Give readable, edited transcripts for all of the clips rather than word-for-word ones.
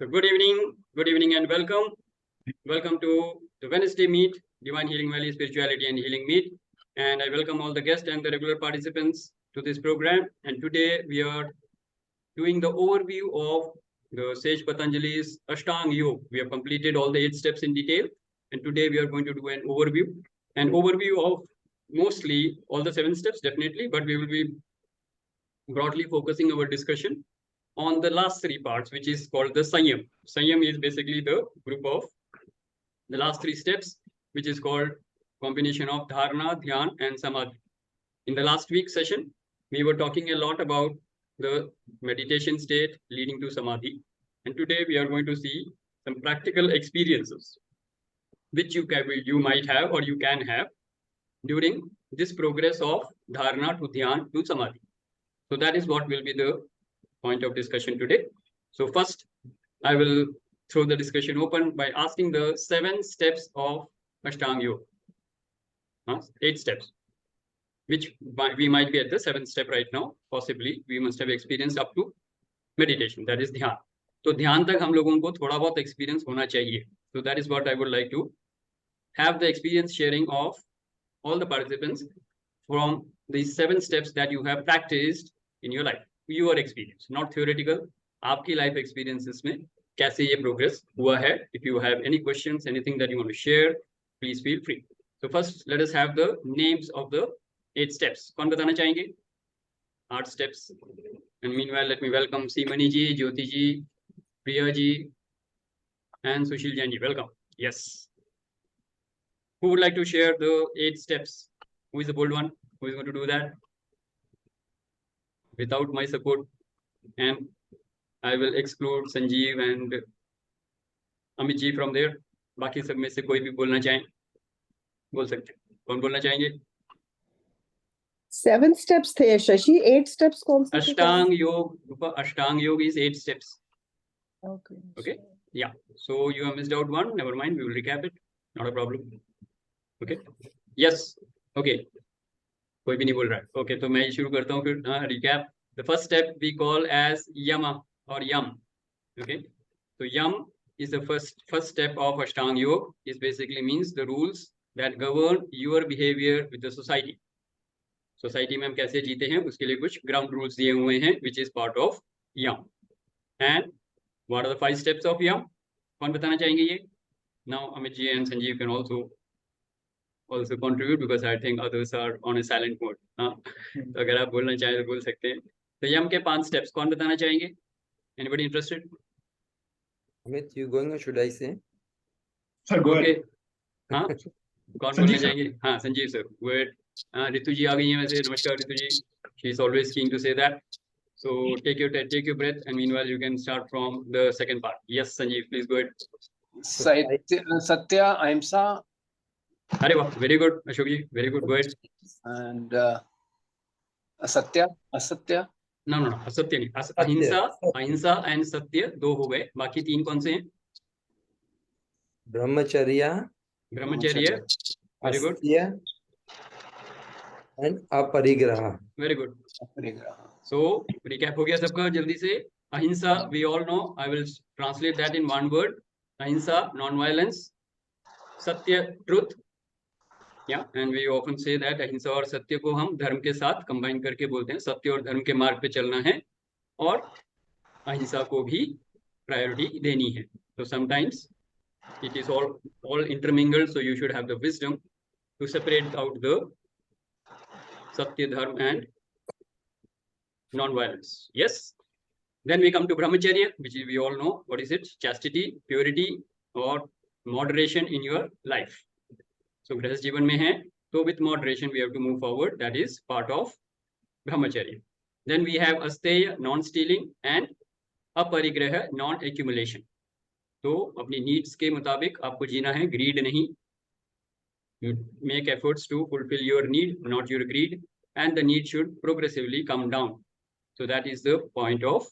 So good evening and welcome. Welcome to the Wednesday meet, Divine Healing Valley Spirituality and Healing Meet. And I welcome all the guests and the regular participants to this program. And today we are doing the overview of the Sage Patanjali's Ashtanga Yoga. We have completed all the 8 steps in detail. And today we are going to do an overview of mostly all the 7 steps, definitely, but we will be broadly focusing our discussion on the last 3 parts, which is called the Sanyam. Sanyam is basically the group of the last 3 steps, which is called combination of Dharana, Dhyan, and Samadhi. In the last week's session, we were talking a lot about the meditation state leading to Samadhi. And today we are going to see some practical experiences which you might have or you can have during this progress of Dharana to Dhyan to Samadhi. So that is what will be the point of discussion today. So first, I will throw the discussion open by asking the 7 steps of Ashtanga Yoga. 8 steps, which we might be at the 7th step right now. Possibly, we must have experienced up to meditation, that is Dhyan. So Dhyan tak hum logon ko thoda bahut experience hona chahiye. So that is what I would like to have the experience sharing of all the participants from these 7 steps that you have practiced in your life. Your experience, not theoretical. आपकी life experiences में कैसे ये progress हुआ है? If you have any questions, anything that you want to share, please feel free. So first, let us have the names of the 8 steps. कौन बताना चाहेंगे? 8 steps. And meanwhile, let me welcome Simani ji, Jyoti ji, Priya ji, and Sushil Jain ji. Welcome. Yes. Who would like to share the 8 steps? Who is the bold one? Who is going to do that? Without my support, and I will exclude Sanjeev and Amit ji from there. बाकी सब में से कोई भी बोलना चाहें बोल सकते हैं. कौन बोलना चाहेंगे? 7 steps थे शशि, 8 steps कौन से? Ashtanga Yoga. Ashtanga Yoga is 8 steps. Okay. Yeah. So you have missed out one. Never mind. We will recap it. Not a problem. Okay. Yes. Okay. कोई भी नहीं बोल रहा है. Okay, तो मैं शुरू करता हूँ फिर recap. The first step we call as Yama or Yam. Okay, so Yam is the first step of Ashtanga Yoga. It basically means the rules that govern your behavior with the society. Society में हम कैसे जीते हैं उसके लिए कुछ ground rules दिए हुए हैं, which is part of Yam. And what are the 5 steps of Yam? कौन बताना चाहेंगे ये? Now Amit ji and Sanjeev can also contribute because I think others are on a silent mode. तो अगर आप बोलना चाहें तो बोल सकते हैं. तो यम के 5 steps कौन बताना चाहेंगे? Anybody interested? Amit, you going or should I say? Sir, go Okay. ahead. हाँ, कौन बोलना चाहेंगे? हाँ, संजीव सर. Good. रितु जी आ गई हैं वैसे. नमस्कार रितु जी. She is always keen to say that. So take your breath, and meanwhile you can start from the second part. Yes, Sanjeev, please go ahead. Satya, Ahimsa. अरे वाह, very good, Ashok ji, very good. Go ahead. And Asatya, Asatya. No, असत्य नहीं. अहिंसा and सत्य 2 हो गए. बाकी 3 कौन से हैं? Brahmacharya, very good. And aparigraha. Very good. So recap हो गया सबका जल्दी से. अहिंसा, we all know. I will translate that in one word. अहिंसा, non-violence. सत्य, truth. Yeah, and we often say that अहिंसा और सत्य को हम धर्म के साथ कंबाइन करके बोलते हैं. सत्य और धर्म के मार्ग पे चलना है और अहिंसा को भी प्रायोरिटी देनी है. So sometimes it is all intermingled, so you should have the wisdom to separate out the satya, dharma and non-violence. Yes. Then we come to brahmacharya, which we all know. What is it? Chastity, purity or moderation in your life. So गृहस्थ जीवन में है तो with moderation we have to move forward. That is part of brahmacharya. Then we have asteya, non-stealing, and aparigraha, non-accumulation. तो अपनी needs के मुताबिक आपको जीना है, greed नहीं. You make efforts to fulfill your need, not your greed, and the need should progressively come down. So that is the point of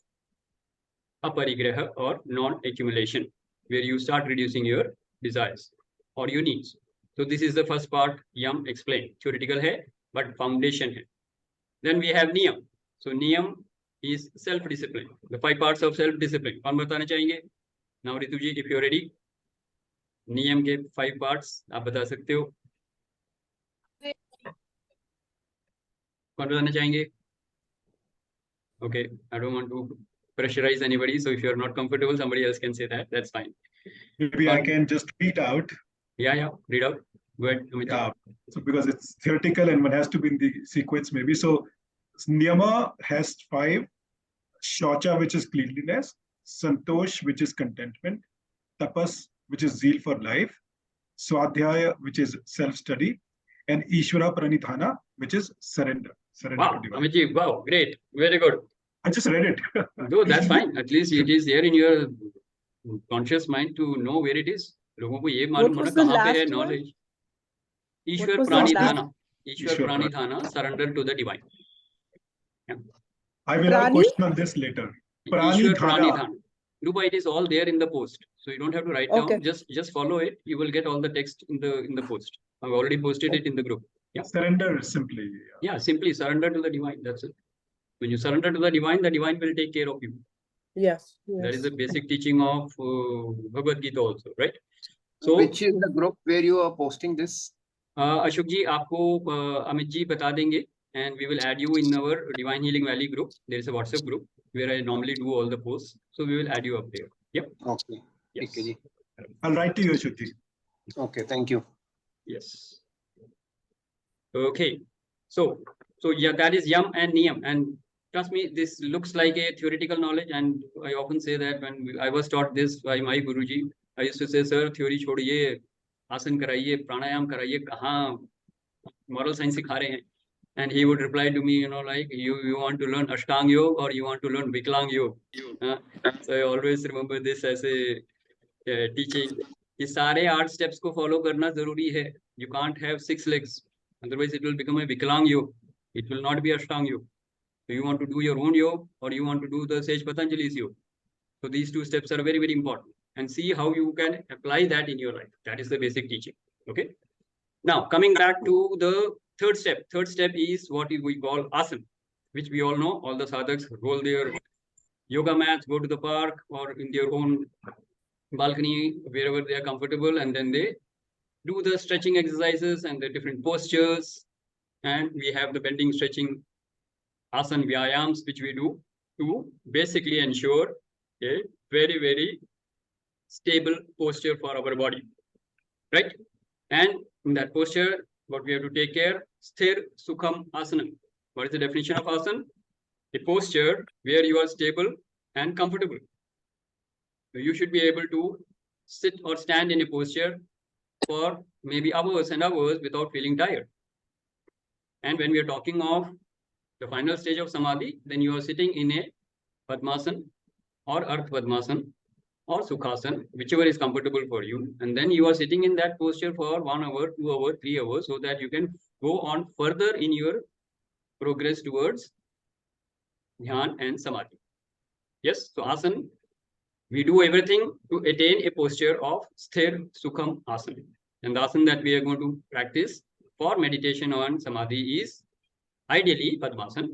aparigraha or non-accumulation, where you start reducing your desires or your needs. So this is the first part. Yam explained. Theoretical है, but foundation है. Then we have niyam. So niyam is self-discipline. The 5 parts of self-discipline. कौन बताना चाहेंगे? Now Ritu ji, if you're ready, नियम के 5 parts आप बता सकते हो. कौन बताना चाहेंगे? Okay, I don't want to pressurize anybody. So if you're not comfortable, somebody else can say that. That's fine. Maybe I can just read out. Yeah, read out. Go ahead, Amit ji. Yeah. So because it's theoretical and one has to be in the sequence maybe. So Niyama has 5. Shaucha, which is cleanliness. Santosh, which is contentment. Tapas, which is zeal for life. Swadhyaya, which is self-study. And Ishvara Pranidhana, which is surrender. Surrender Wow, to divine. Amit ji, wow, great. Very good. I just read it. No, that's fine. At least it is there in your conscious mind to know where it is. लोगों को ये मालूम होना was the कहाँ पे है last one? knowledge. Ishwar was the प्राणिधाना. last- Ishwar Ishwar प्राणिधाना, surrender to the divine. I will have a Prani? question on this later. Ishwar Pranidhana. Pranidhana. Rupa, it is all there in the post, so you don't have to write Okay. down. Just follow it. You will get all the text in the post. I've already posted it in the group. Yeah. Surrender simply. Yeah, simply surrender to the divine. That's it. When you surrender to the divine will take care of you. Yes. That is yes. the basic teaching of Bhagavad Gita also, right? So, which is the group where you are posting this? Ashok ji, आपको Amit ji बता देंगे, and we will add you in our Divine Healing Valley group. There is a WhatsApp group where I normally do all the posts, so we will add you up there. Yep. Okay. Yes. Okay, ji. I'll write to you, Ashokji. Okay, thank you. Yes. Okay. So yeah, that is Yam and Niyam. And trust me, this looks like a theoretical knowledge. And I often say that when I was taught this by my Guruji, I used to say, sir, theory छोड़िए, आसन कराइए, प्राणायाम कराइए, कहाँ moral science सिखा रहे हैं? And he would reply to me, like, you want to learn Ashtanga Yog or you want to learn Viklang Yog? So I always remember this as a teaching. कि सारे 8 steps को follow करना जरूरी है. You can't have 6 legs. Otherwise, it will become a Viklang Yog. It will not be Ashtanga Yog. So you want to do your own Yog or you want to do the Sage Patanjali's Yog. So these 2 steps are very, very important. And see how you can apply that in your life. That is the basic teaching. Okay. Now, coming back to the third step. Third step is what we call asana, which we all know. All the sadhaks roll their yoga mats, go to the park or in their own balcony, wherever they are comfortable, and then they do the stretching exercises and the different postures. And we have the bending, stretching, asana vyayams, which we do to basically ensure a very, very stable posture for our body, right? And in that posture, what we have to take care, sthir sukham asana. What is the definition of asana? A posture where you are stable and comfortable. So you should be able to sit or stand in a posture for maybe hours and hours without feeling tired. And when we are talking of the final stage of samadhi, then you are sitting in a padmasana or Ardha Padmasana or Sukhasana, whichever is comfortable for you. And then you are sitting in that posture for 1 hour, 2 hours, 3 hours, so that you can go on further in your progress towards Dhyan and Samadhi. Yes, so asana, we do everything to attain a posture of Sthir Sukham Asana. And the asana that we are going to practice for meditation on Samadhi is ideally Padmasana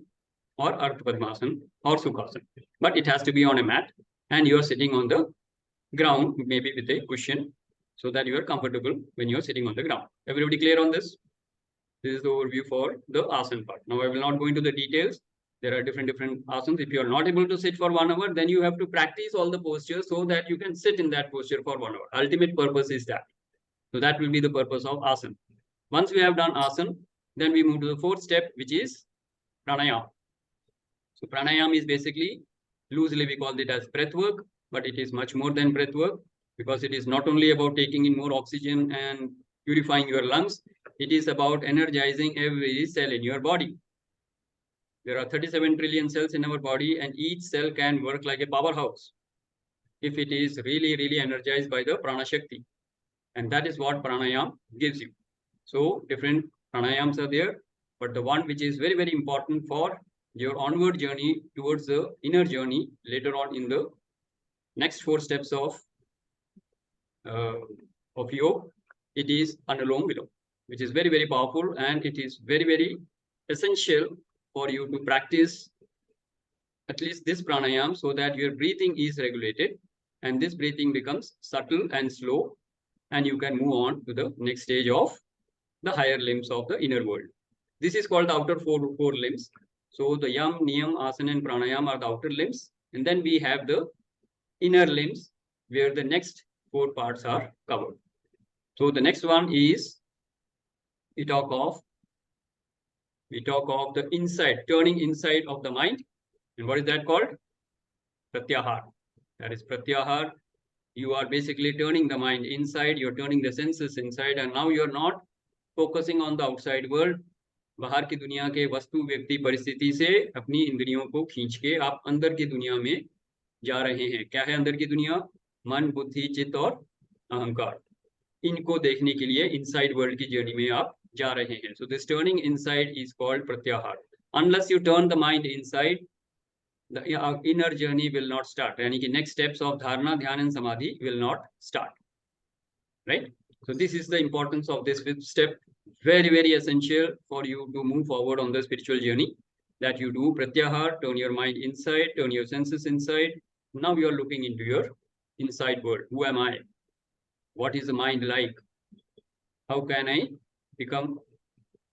or Ardha Padmasana or Sukhasana. But it has to be on a mat and you are sitting on the ground, maybe with a cushion, so that you are comfortable when you are sitting on the ground. Everybody clear on this? This is the overview for the asana part. Now I will not go into the details. There are different asanas. If you are not able to sit for 1 hour, then you have to practice all the postures so that you can sit in that posture for 1 hour. Ultimate purpose is that. So that will be the purpose of asana. Once we have done asana, then we move to the 4th step, which is pranayama. So pranayama is basically, loosely we call it as breath work, but it is much more than breath work, because it is not only about taking in more oxygen and purifying your lungs. It is about energizing every cell in your body. There are 37 trillion cells in our body, and each cell can work like a powerhouse if it is really, really energized by the prana shakti. And that is what pranayama gives you. So different pranayams are there, but the one which is very, very important for your onward journey towards the inner journey later on in the next 4 steps of yoga, it is Anulom Vilom, which is very, very powerful, and it is very, very essential for you to practice at least this pranayam so that your breathing is regulated and this breathing becomes subtle and slow, and you can move on to the next stage of the higher limbs of the inner world. This is called the outer four limbs. So the yam, niyam, asana, and pranayam are the outer limbs, and then we have the inner limbs where the next 4 parts are covered. So the next one is we talk of the inside, turning inside of the mind. And what is that called? Pratyahar. That is Pratyahar. You are basically turning the mind inside, you're turning the senses inside, and now you're not focusing on the outside world. बाहर की दुनिया के वस्तु व्यक्ति परिस्थिति से अपनी इंद्रियों को खींच के आप अंदर की दुनिया में जा रहे हैं. क्या है अंदर की दुनिया? मन, बुद्धि, चित्त और अहंकार. इनको देखने के लिए इनसाइड वर्ल्ड की जर्नी में आप जा रहे हैं. So this turning inside is called pratyahar. Unless you turn the mind inside, the inner journey will not start. यानी कि next steps of dharana, dhyan and samadhi will not start. Right? So this is the importance of this 5th step. Very, very essential for you to move forward on the spiritual journey, that you do pratyahar, turn your mind inside, turn your senses inside. Now you are looking into your inside world. Who am I? What is the mind like? How can I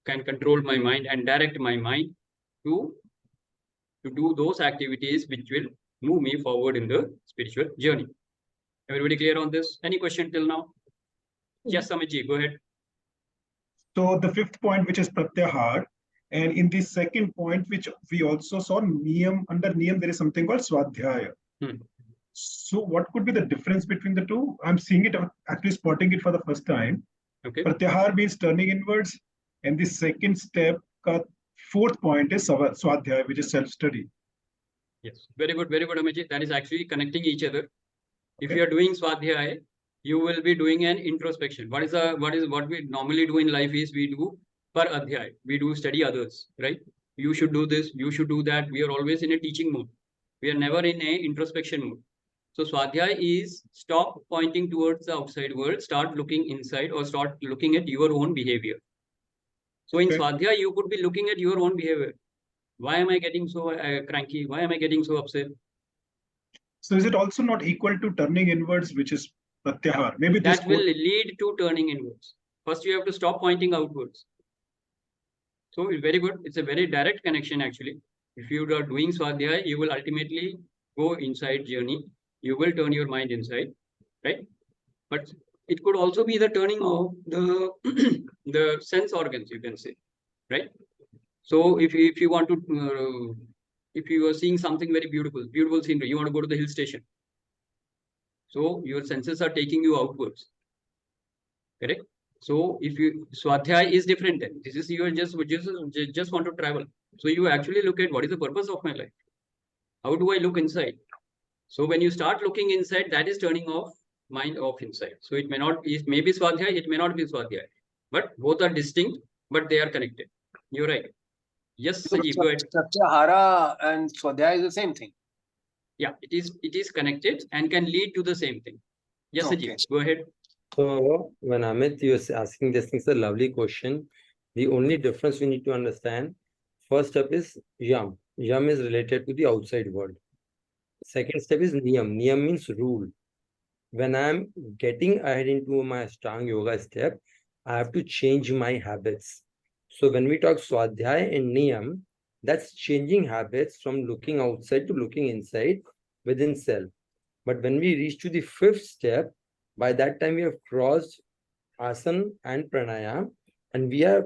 can control my mind and direct my mind to do those activities which will move me forward in the spiritual journey. Everybody clear on this? Any question till now? Yes, Amitji, go ahead. So the 5th point, which is pratyahar, and in the 2nd point, which we also saw, niyam, under niyam, there is something called swadhyaya. So what could be the difference between the two? I'm seeing it, actually spotting it for the first time. Okay. Pratyahar means turning inwards, and the 2nd step, 4th point is swadhyaya, which is self-study. Yes, very good, Amitji. That is actually connecting each other. If you are doing swadhyaya, you will be doing an introspection. What we normally do in life is we do par adhyay. We do study others, right? You should do this, you should do that. We are always in a teaching mode. We are never in a introspection mode. So swadhyay is stop pointing towards the outside world, start looking inside, or start looking at your own behavior. So in swadhyay, you could be looking at your own behavior. Why am I getting so cranky? Why am I getting so upset? So is it also not equal to turning inwards, which is pratyahar? Maybe that will lead to turning inwards. First, you have to stop pointing outwards. So very good. It's a very direct connection actually. If you are doing swadhyaya, you will ultimately go inside journey. You will turn your mind inside, right? But it could also be the turning of the the sense organs, you can say, right? So if you want to, if you are seeing something very beautiful scenery, you want to go to the hill station. So your senses are taking you outwards, correct? So if you swadhyaya is different, then this is you just want to travel. So you actually look at what is the purpose of my life? How do I look inside? So when you start looking inside, that is turning off mind off inside. So it may not be, it may be swadhyaya, it may not be swadhyaya, but both are distinct, but they are connected. You're right. Yes, Sanjeev, go ahead. Pratyahara and swadhyaya is the same thing. Yeah, it is connected and can lead to the same thing. Yes, Okay. Sanjeev, go ahead. So when Amit, you are asking this thing, it's a lovely question. The only difference we need to understand, first step is yam. Yam is related to the outside world. Second step is niyam. Niyam means rule. When I'm getting ahead into my Ashtanga Yoga step, I have to change my habits. So when we talk swadhyaya and niyam, that's changing habits from looking outside to looking inside within self. But when we reach to the 5th step, by that time we have crossed asana and pranayam, and we are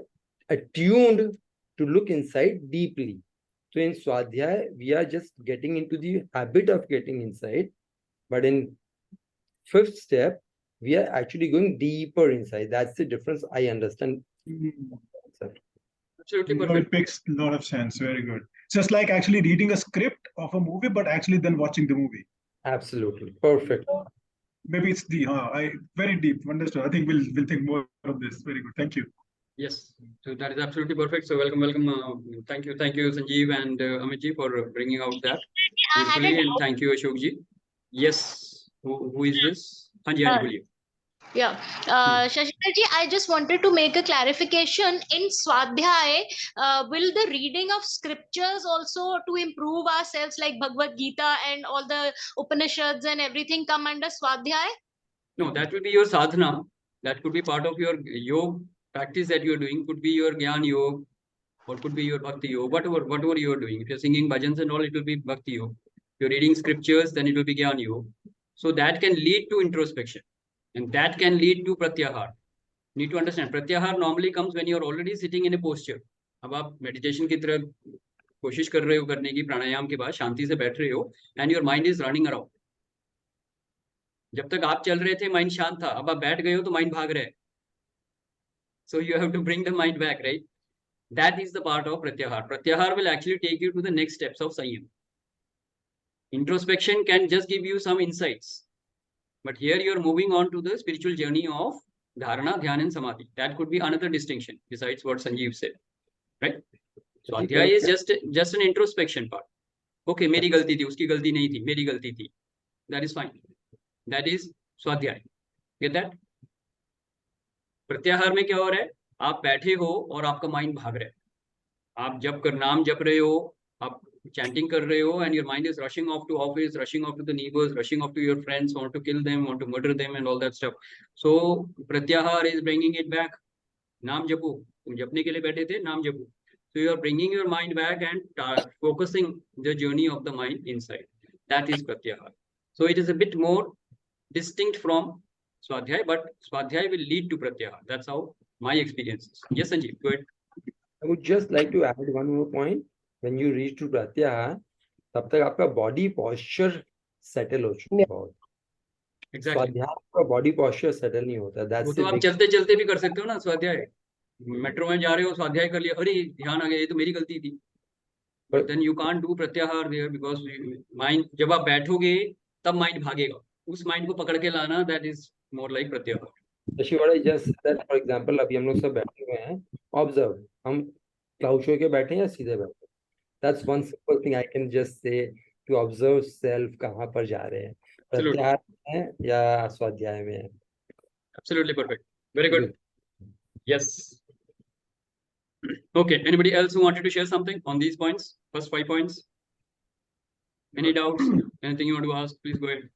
attuned to look inside deeply. So in swadhyaya, we are just getting into the habit of getting inside. But in 5th step, we are actually going deeper inside. That's the difference I understand. Absolutely No, perfect. it makes a lot of sense. Very good. Just like actually reading a script of a movie, but actually then watching the movie. Absolutely. Perfect. Maybe it's the very deep. Understood. I think we'll think more of this. Very good. Thank you. Yes, so that is absolutely perfect. So welcome. Thank you, Sanjeev and Amitji for bringing out that beautifully, and thank you, Ashokji. Yes, who is this? Hanji, boliye. Yeah. Shashi Dhar ji, I just wanted to make a clarification. In Swadhyay, will the reading of scriptures also to improve ourselves, like Bhagavad Gita and all the Upanishads and everything, come under Swadhyay? No, that will be your sadhana. That could be part of your yoga practice that you are doing. Could be your Gyan Yoga, or could be your Bhakti Yoga, whatever you are doing. If you're singing bhajans and all, it will be Bhakti Yoga. If you're reading scriptures, then it will be Gyan Yoga. So that can lead to introspection, and that can lead to pratyahar. Need to understand, pratyahar normally comes when you're already sitting in a posture. अब आप meditation की तरह कोशिश कर रहे हो करने की, प्राणायाम के बाद शांति से बैठ रहे हो, and your mind is running around. जब तक आप चल रहे थे माइंड शांत था, अब आप बैठ गए हो तो माइंड भाग रहा है. So you have to bring the mind back, right? That is the part of pratyahar. Pratyahar will actually take you to the next steps of Sanyam. Introspection can just give you some insights, but here you are moving on to the spiritual journey of dharana, dhyan, and samadhi. That could be another distinction besides what Sanjeev said, right? So adhyay is just an introspection part. Okay, मेरी गलती थी, उसकी गलती नहीं थी, मेरी गलती थी. That is fine. That is स्वाध्याय. Get that? प्रत्याहार में क्या हो रहा है? आप बैठे हो और आपका माइंड भाग रहा है. आप नाम जप रहे हो, आप chanting कर रहे हो, and your mind is rushing off to office, rushing off to the neighbors, rushing off to your friends, want to kill them, want to murder them, and all that stuff. So pratyahar is bringing it back. नाम जपो, तुम जपने के लिए बैठे थे, नाम जपो. So you are bringing your mind back and focusing the journey of the mind inside. That is pratyahar. So it is a bit more distinct from Swadhyay, but Swadhyay will lead to pratyahar. That's how my experience is. Yes, Sanjeev, go ahead. I would just like to add one more point. When you reach to pratyahar, तब तक आपका body posture settle हो चुका है. Exactly. स्वाध्याय का body posture settle नहीं होता. वो That's तो the आप big. चलते चलते भी कर सकते हो ना स्वाध्याय. मेट्रो में जा रहे हो, स्वाध्याय कर लिया, अरे ध्यान आ गया, ये तो मेरी गलती थी. But then you can't do pratyahar there because mind, जब आप बैठोगे तब माइंड भागेगा. उस माइंड को पकड़ के लाना, that is more like pratyahar. Shashi, what I just said, for example, अभी हम लोग सब बैठे हुए हैं. Observe, हम cloud show के बैठे हैं या सीधे बैठे? That's one simple thing I can just say to observe self कहाँ पर जा रहे हैं. प्रत्याहार में या स्वाध्याय में? Absolutely perfect. Very good. Yes. Okay. Anybody else who wanted to share something on these points? First 5 points. Any doubts? Anything you want to ask? Please go ahead.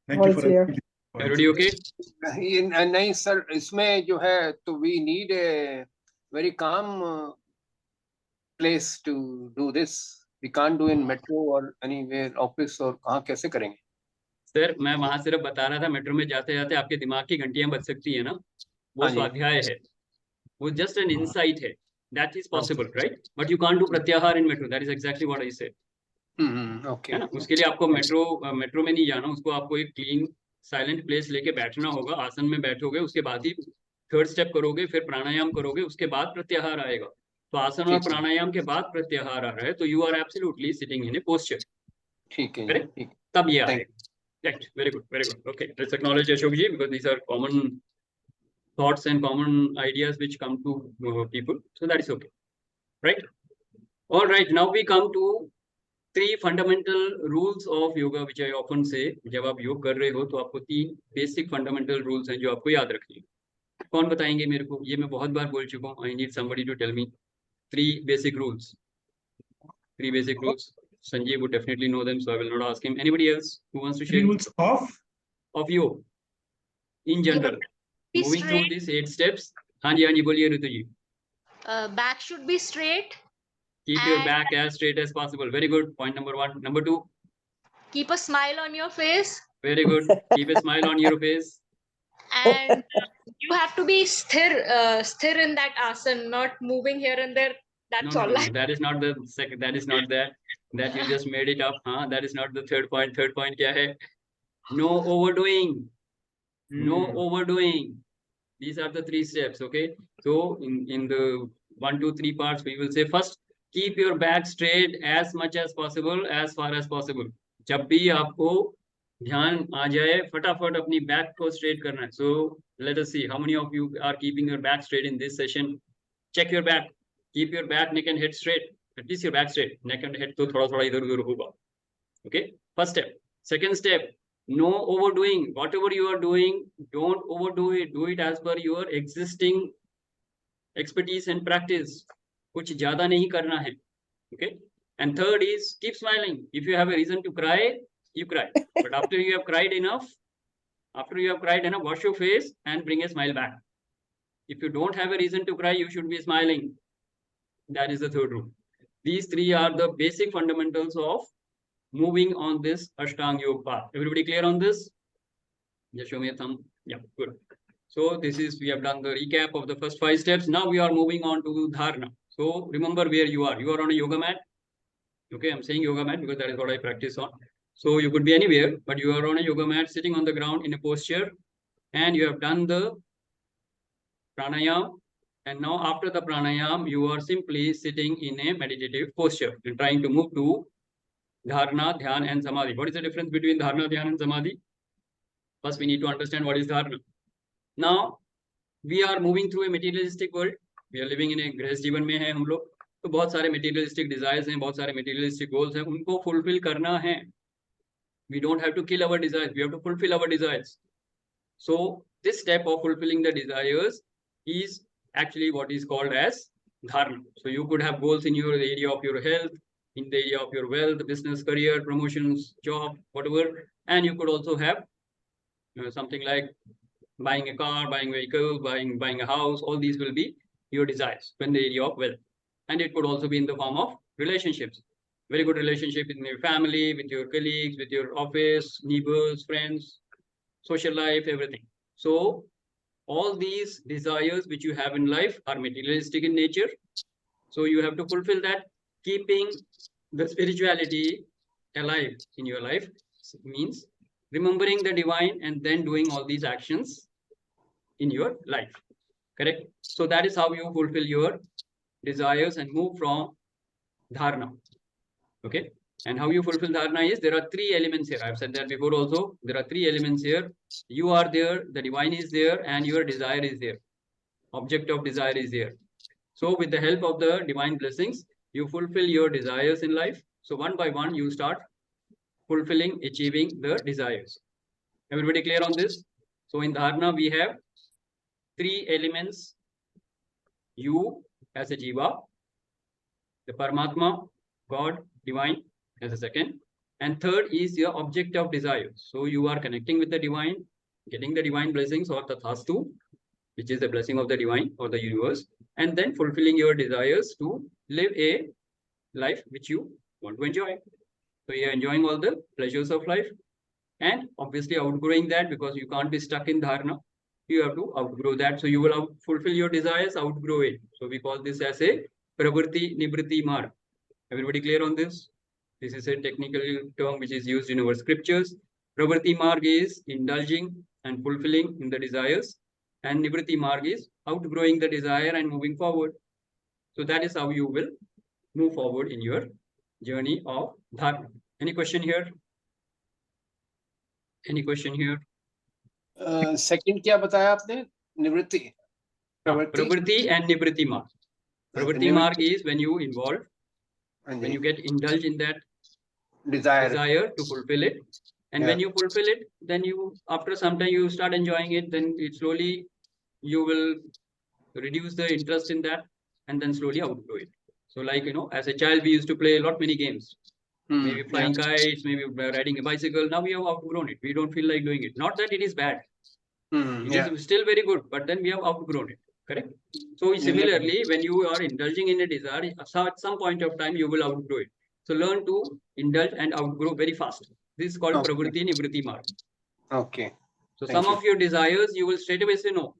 Thank you for clear. Everybody okay? नहीं sir, इसमें जो है तो we need a very calm place to do this. We can't do in metro or anywhere office or कहाँ कैसे करेंगे? Sir मैं वहां सिर्फ बता रहा था, मेट्रो में जाते जाते आपके दिमाग की घंटियां बज सकती है ना, वो स्वाध्याय है, वो जस्ट एन इनसाइट है. That is possible, right? But you can't do pratyahar in metro. That is exactly what I said. Okay. है ना? उसके लिए आपको मेट्रो में नहीं जाना, उसको आपको एक क्लीन साइलेंट प्लेस लेके बैठना होगा. आसन में बैठोगे, उसके बाद ही थर्ड स्टेप करोगे, फिर प्राणायाम करोगे, उसके बाद प्रत्याहार आएगा. तो आसन और प्राणायाम के बाद प्रत्याहार आ रहा है, तो you are absolutely sitting in a posture. ठीक है, करेक्ट? तब ये आएगा. Right. Very good. Very good. Okay. Let's acknowledge Ashok ji, because these are common thoughts and common ideas which come to people. So that is okay. Right. All right. Now we come to 3 fundamental rules of yoga, which I often say. जब आप योग कर रहे हो तो आपको 3 basic fundamental rules हैं जो आपको याद रखनी है. कौन बताएंगे मेरे को? ये मैं बहुत बार बोल चुका हूँ. I need somebody to tell me 3 basic rules. 3 basic rules. Sanjeev would definitely know them, so I will not ask him. Anybody else who wants to share? Rules of yoga in general. Moving through these 8 steps. हाँ जी बोलिए ऋतु जी. Back should be straight. Keep your back as straight as possible. Very good. Point number 1. Number 2. Keep a smile on your face. Very good. Keep a smile on your face. And you have to be sthir in that asan, not moving here and there. That's all. No, that is not the second. That is not that. That you just made it up. That is not the third point. Third point क्या है? No overdoing. No overdoing. These are the 3 steps. Okay. So in the 1, 2, 3 parts, we will say first, keep your back straight as much as possible, as far as possible. जब भी आपको ध्यान आ जाए, फटाफट अपनी back को स्ट्रेट करना है. So let us see how many of you are keeping your back straight in this session. Check your back. Keep your back, neck and head straight. At least your back straight. Neck and head तो थोड़ा थोड़ा इधर उधर होगा. Okay. First step. Second step. No overdoing. Whatever you are doing, don't overdo it. Do it as per your existing expertise and practice. कुछ ज़्यादा नहीं करना है. Okay. And third is keep smiling. If you have a reason to cry, you cry. But after you have cried enough, wash your face and bring a smile back. If you don't have a reason to cry, you should be smiling. That is the third rule. These three are the basic fundamentals of moving on this Ashtanga Yoga path. Everybody clear on this? Just show me a thumb. Yeah, good. So this is, we have done the recap of the first 5 steps. Now we are moving on to Dharana. So remember where you are. You are on a yoga mat. Okay, I'm saying yoga mat because that is what I practice on. So you could be anywhere, but you are on a yoga mat sitting on the ground in a posture, and you have done the pranayam. And now after the pranayam, you are simply sitting in a meditative posture and trying to move to Dharana, Dhyan and Samadhi. What is the difference between Dharana, Dhyan and Samadhi? First, we need to understand what is Dharana. Now, we are moving through a materialistic world. We are living in a गृहस्थ जीवन में हैं हम लोग. तो बहुत सारे materialistic desires हैं, बहुत सारे materialistic goals हैं, उनको fulfill करना है. We don't have to kill our desires. We have to fulfill our desires. So this step of fulfilling the desires is actually what is called as dharana. So you could have goals in your area of your health, in the area of your wealth, business, career, promotions, job, whatever. And you could also have something like buying a car, buying vehicles, buying a house. All these will be your desires in the area of wealth. And it could also be in the form of relationships. Very good relationship with your family, with your colleagues, with your office, neighbors, friends, social life, everything. So all these desires which you have in life are materialistic in nature. So you have to fulfill that. Keeping the spirituality alive in your life means remembering the divine and then doing all these actions in your life. Correct? So that is how you fulfill your desires and move from dharana. Okay? And how you fulfill dharana is, there are 3 elements here. I've said that before also. There are 3 elements here. You are there, the divine is there, and your desire is there. Object of desire is there. So with the help of the divine blessings, you fulfill your desires in life. So one by one, you start fulfilling, achieving the desires. Everybody clear on this? So in dharana, we have 3 elements. You as a jiva, the Paramatma, God, divine as a second. And third is your object of desire. So you are connecting with the divine, getting the divine blessings or tathastu, which is the blessing of the divine or the universe, and then fulfilling your desires to live a life which you want to enjoy. So you are enjoying all the pleasures of life and obviously outgrowing that, because you can't be stuck in dharana. You have to outgrow that. So you will fulfill your desires, outgrow it. So we call this as a pravritti nivritti marg. Everybody clear on this? This is a technical term which is used in our scriptures. Pravritti marg is indulging and fulfilling in the desires, and nivritti marg is outgrowing the desire and moving forward. So that is how you will move forward in your journey of dharma. Any question here? Any question here? Second क्या बताया आपने? निवृत्ति. Pravritti and nivritti marg. Pravritti marg is when you involve, when you get indulged in that desire to fulfill it. And when you fulfill it, then you, after some time, you start enjoying it. Then it slowly, you will reduce the interest in that and then slowly outgrow it. So like, as a child, we used to play many games. Maybe flying kites, maybe riding a bicycle. Now we have outgrown it. We don't feel like doing it. Not that it is bad. It is still very good, but then we have outgrown it. Correct? So similarly, when you are indulging in a desire, at some point of time, you will outgrow it. So learn to indulge and outgrow very fast. This is called pravritti nivritti marg. Okay. So some of your desires, you will straight away say no.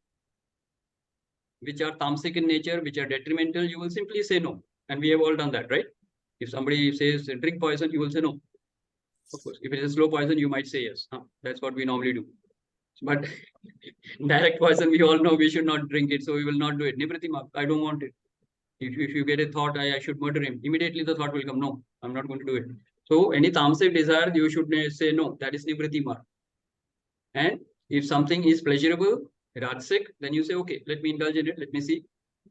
Which are tamasic in nature, which are detrimental, you will simply say no. And we have all done that, right? If somebody says drink poison, you will say no. Of course, if it is slow poison, you might say yes. That's what we normally do. But direct poison, we all know we should not drink it, so we will not do it. Nivritti marg, I don't want it. If you get a thought, I should murder him, immediately the thought will come, no, I'm not going to do it. So any tamasic desire, you should say no. That is nivritti marg. And if something is pleasurable, rajasic, then you say, okay, let me indulge in it, let me see.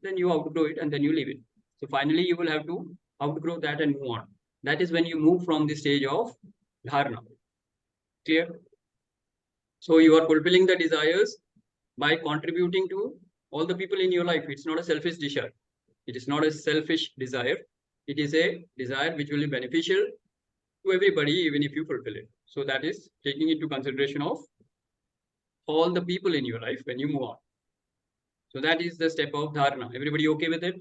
Then you outgrow it and then you leave it. So finally, you will have to outgrow that and move on. That is when you move from the stage of dharana. Clear? So you are fulfilling the desires by contributing to all the people in your life. It's not a selfish desire. It is not a selfish desire. It is a desire which will be beneficial to everybody, even if you fulfill it. So that is taking into consideration of all the people in your life when you move on. So that is the step of dharana. Everybody okay with it?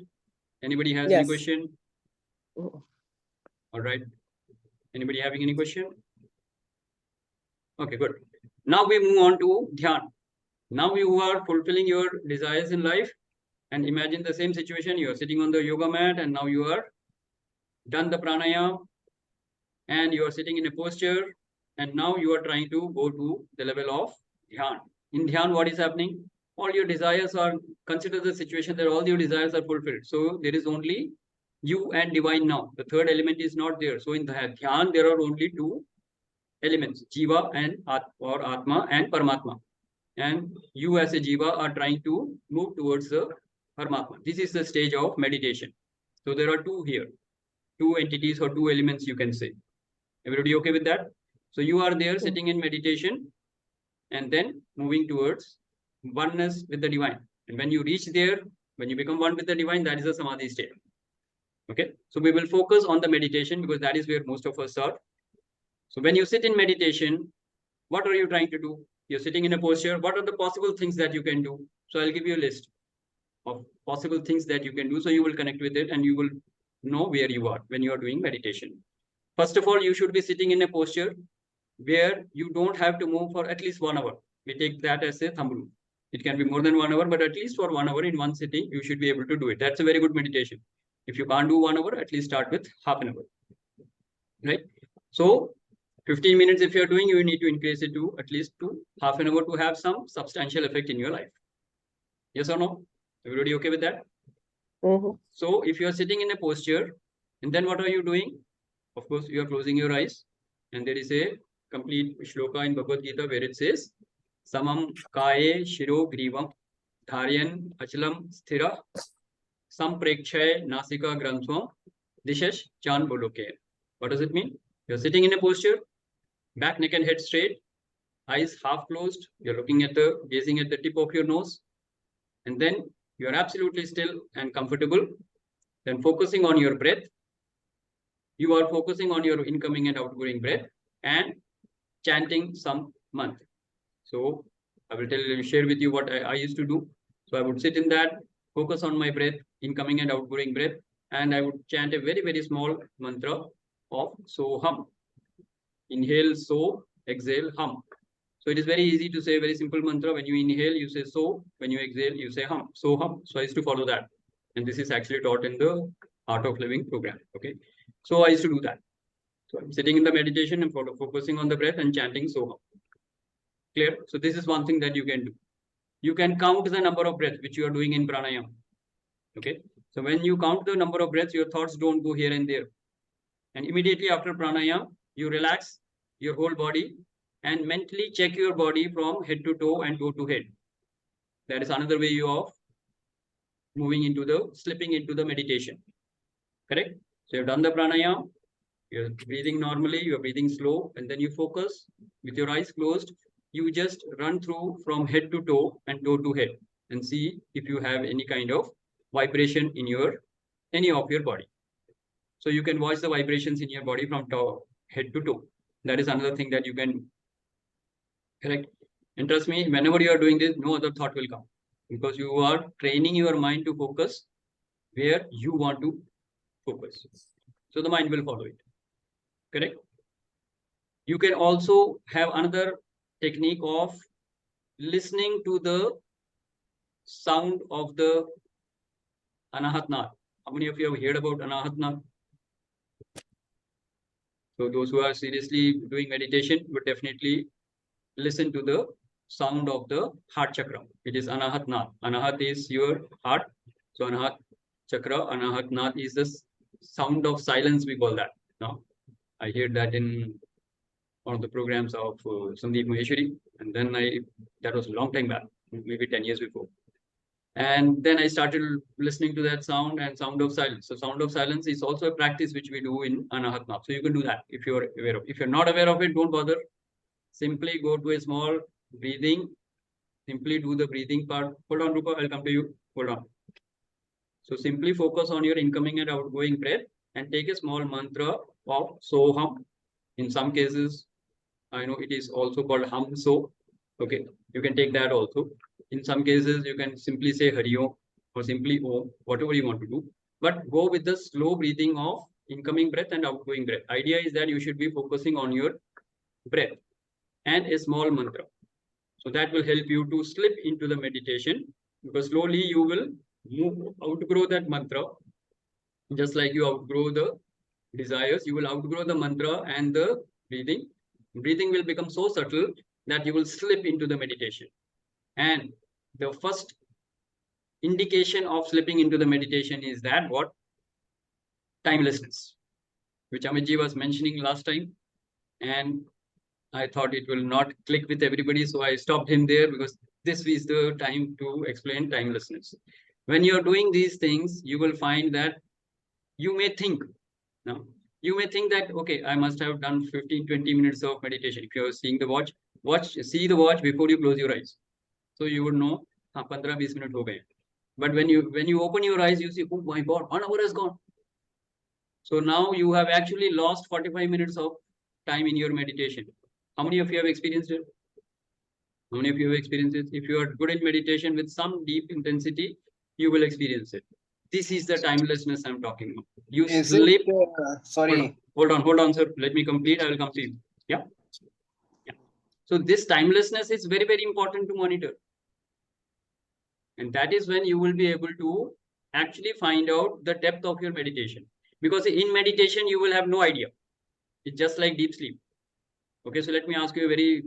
Anybody has any Yes. question? All right. Anybody having any question? Okay, good. Now we move on to dhyan. Now you are fulfilling your desires in life, and imagine the same situation. You are sitting on the yoga mat, and now you are done the pranayama, and you are sitting in a posture, and now you are trying to go to the level of dhyan. In dhyan, what is happening? All your desires are, consider the situation that all your desires are fulfilled. So there is only you and divine now. The third element is not there. So in the dhyan, there are only two elements, jiva and or atma and paramatma. And you as a jiva are trying to move towards the paramatma. This is the stage of meditation. So there are two here, two entities or two elements, you can say. Everybody okay with that? So you are there sitting in meditation and then moving towards oneness with the divine. And when you reach there, when you become one with the divine, that is the samadhi state. Okay. So we will focus on the meditation because that is where most of us are. So when you sit in meditation, what are you trying to do? You're sitting in a posture. What are the possible things that you can do? So I'll give you a list of possible things that you can do. So you will connect with it and you will know where you are when you are doing meditation. First of all, you should be sitting in a posture where you don't have to move for at least 1 hour. We take that as a thumb rule. It can be more than 1 hour, but at least for 1 hour in one sitting, you should be able to do it. That's a very good meditation. If you can't do 1 hour, at least start with half an hour. Right? So 15 minutes if you're doing, you need to increase it to at least to half an hour to have some substantial effect in your life. Yes or no? Everybody okay with that? So if you're sitting in a posture, and then what are you doing? Of course, you are closing your eyes, and there is a complete shloka in Bhagavad Gita where it says, Samam kaye shiro grivam dharyan achalam sthira samprekshay nasika granthvam dishesh chan boloke. What does it mean? You're sitting in a posture, back, neck and head straight, eyes half closed. You're looking at gazing at the tip of your nose. And then you're absolutely still and comfortable. Then focusing on your breath. You are focusing on your incoming and outgoing breath and chanting some mantra. So I will share with you what I used to do. So I would sit in that, focus on my breath, incoming and outgoing breath. And I would chant a very, very small mantra of Soham. Inhale, so, exhale, hum. So it is very easy to say a very simple mantra. When you inhale, you say so. When you exhale, you say hum. So hum. So I used to follow that. And this is actually taught in the Art of Living program. Okay. So I used to do that. So I'm sitting in the meditation and focusing on the breath and chanting so hum. Clear? So this is one thing that you can do. You can count the number of breaths which you are doing in pranayama. Okay. So when you count the number of breaths, your thoughts don't go here and there. And immediately after pranayama, you relax your whole body and mentally check your body from head to toe and toe to head. That is another way of moving into slipping into the meditation. Correct? So you've done the pranayama, you're breathing normally, you're breathing slow, and then you focus with your eyes closed. You just run through from head to toe and toe to head and see if you have any kind of vibration in any of your body. So you can watch the vibrations in your body from head to toe. That is another thing that you can do. Correct? And trust me, whenever you are doing this, no other thought will come because you are training your mind to focus where you want to focus. So the mind will follow it. Correct? You can also have another technique of listening to the sound of the Anahat Nath. How many of you have heard about Anahat Nath? So those who are seriously doing meditation would definitely listen to the sound of the heart chakra. It is Anahat Nath. Anahat is your heart. So Anahat chakra, Anahat Nath is the sound of silence, we call that. Now, I heard that in one of the programs of Sandeep Maheshwari. And then that was a long time back, maybe 10 years before. And then I started listening to that sound and sound of silence. So sound of silence is also a practice which we do in Anahat Nath. So you can do that if you're aware of it. If you're not aware of it, don't bother. Simply go to a small breathing. Simply do the breathing part. Hold on, Rupa, I'll come to you. Hold on. So simply focus on your incoming and outgoing breath and take a small mantra of Soham. In some cases, I know it is also called Hum So. Okay, you can take that also. In some cases, you can simply say Hari Om or simply Om, whatever you want to do. But go with the slow breathing of incoming breath and outgoing breath. Idea is that you should be focusing on your breath and a small mantra. So that will help you to slip into the meditation, because slowly you will outgrow that mantra. Just like you outgrow the desires, you will outgrow the mantra and the breathing. Breathing will become so subtle that you will slip into the meditation. And the first indication of slipping into the meditation is that what? Timelessness, which Amitji was mentioning last time. And I thought it will not click with everybody, so I stopped him there, because this is the time to explain timelessness. When you're doing these things, you will find that you may think, now, you may think that, okay, I must have done 15-20 minutes of meditation. If you're seeing the watch, see the watch before you close your eyes. So you would know, 15-20 minutes ho gaye. But when you open your eyes, you see, oh my God, 1 hour has gone. So now you have actually lost 45 minutes of time in your meditation. How many of you have experienced it? How many of you have experienced it? If you are good in meditation with some deep intensity, you will experience it. This is the timelessness I'm talking about. You sleep. Sorry. Hold on, sir. Let me complete. I will come to you. Yeah. So this timelessness is very, very important to monitor. And that is when you will be able to actually find out the depth of your meditation. Because in meditation, you will have no idea. It's just like deep sleep. Okay, so let me ask you a very,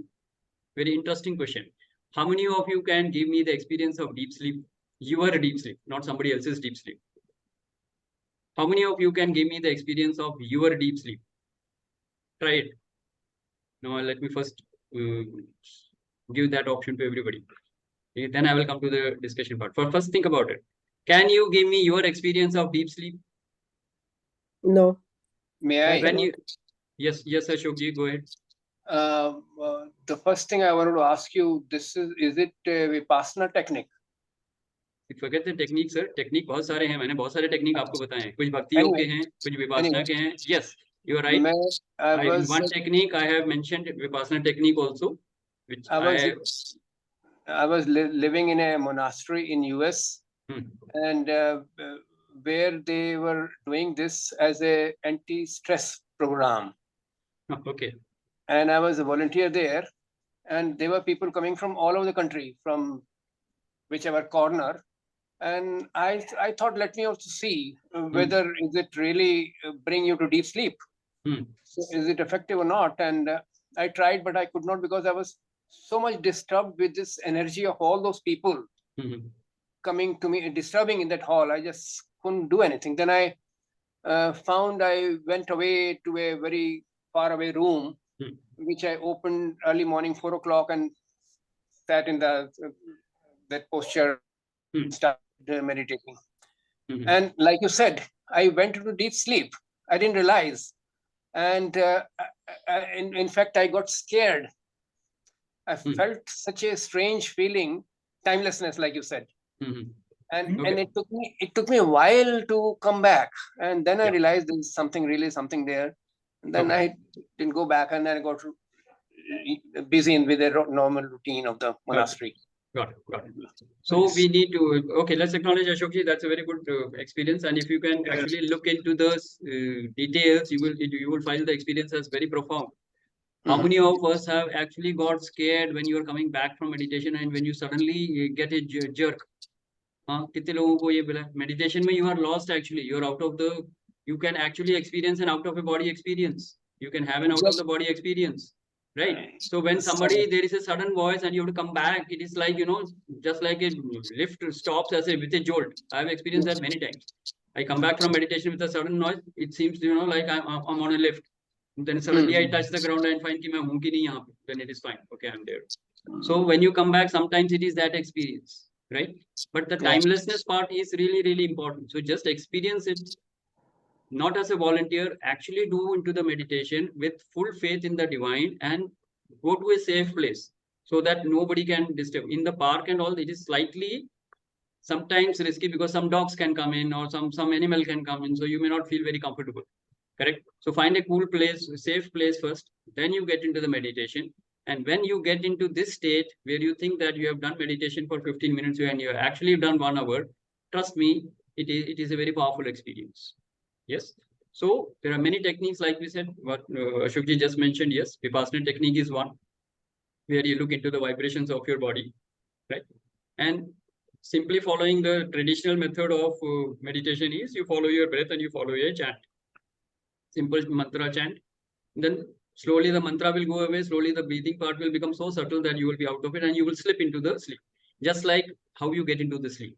very interesting question. How many of you can give me the experience of deep sleep? Your deep sleep, not somebody else's deep sleep. How many of you can give me the experience of your deep sleep? Try it. Now, let me first give that option to everybody. Okay, then I will come to the discussion part. First, think about it. Can you give me your experience of deep sleep? No. May I? Yes, Ashokji, go ahead. The first thing I wanted to ask you, is it a Vipassana technique? Forget the technique, sir. Technique बहुत सारे हैं. मैंने बहुत सारे technique आपको बताए हैं. कुछ भक्ति योग के हैं, कुछ विपासना के हैं. Yes, you are right. One technique I have mentioned, Vipassana technique also, which I was living in a monastery in US, and where they were doing this as a anti-stress program. Okay. And I was a volunteer there, and there were people coming from all over the country, from whichever corner. And I thought, let me also see whether is it really bring you to deep sleep. So is it effective or not? And I tried, but I could not, because I was so much disturbed with this energy of all those people coming to me, disturbing in that hall. I just couldn't do anything. Then I went away to a very far away room, which I opened early morning, 4 o'clock, and sat in that posture, started meditating. And like you said, I went into deep sleep. I didn't realize. And in fact, I got scared. I felt such a strange feeling, timelessness, like you said. And it took me a while to come back. And then I realized there's something there. And then I didn't go back, and then I got busy with the normal routine of the monastery. Got it. So we need to, okay, let's acknowledge Ashokji. That's a very good experience. And if you can actually look into the details, you will find the experience as very profound. How many of us have actually got scared when you are coming back from meditation and when you suddenly get a jerk? Meditation, you are lost actually. You're out of the, you can actually experience an out of a body experience. You can have an out of the body experience. Right. So when somebody, there is a sudden voice and you have to come back, it is like, just like a lift stops with a jolt. I have experienced that many times. I come back from meditation with a sudden noise. It seems, like I'm on a lift. Then suddenly I touch the ground and find that then it is fine. Okay, I'm there. So when you come back, sometimes it is that experience, right? But the timelessness part is really, really important. So just experience it. Not as a volunteer, actually do into the meditation with full faith in the divine and go to a safe place. so that nobody can disturb. In the park and all, it is slightly sometimes risky because some dogs can come in or some animal can come in, so you may not feel very comfortable. Correct? So find a cool place, a safe place first, then you get into the meditation. And when you get into this state where you think that you have done meditation for 15 minutes and you have actually done 1 hour, trust me, it is a very powerful experience. Yes. So there are many techniques, like we said, what Ashokji just mentioned. Yes, Vipassana technique is one, where you look into the vibrations of your body, right? And simply following the traditional method of meditation is you follow your breath and you follow your chant. Simple mantra chant. Then slowly the mantra will go away. Slowly the breathing part will become so subtle that you will be out of it and you will slip into the sleep. Just like how you get into the sleep.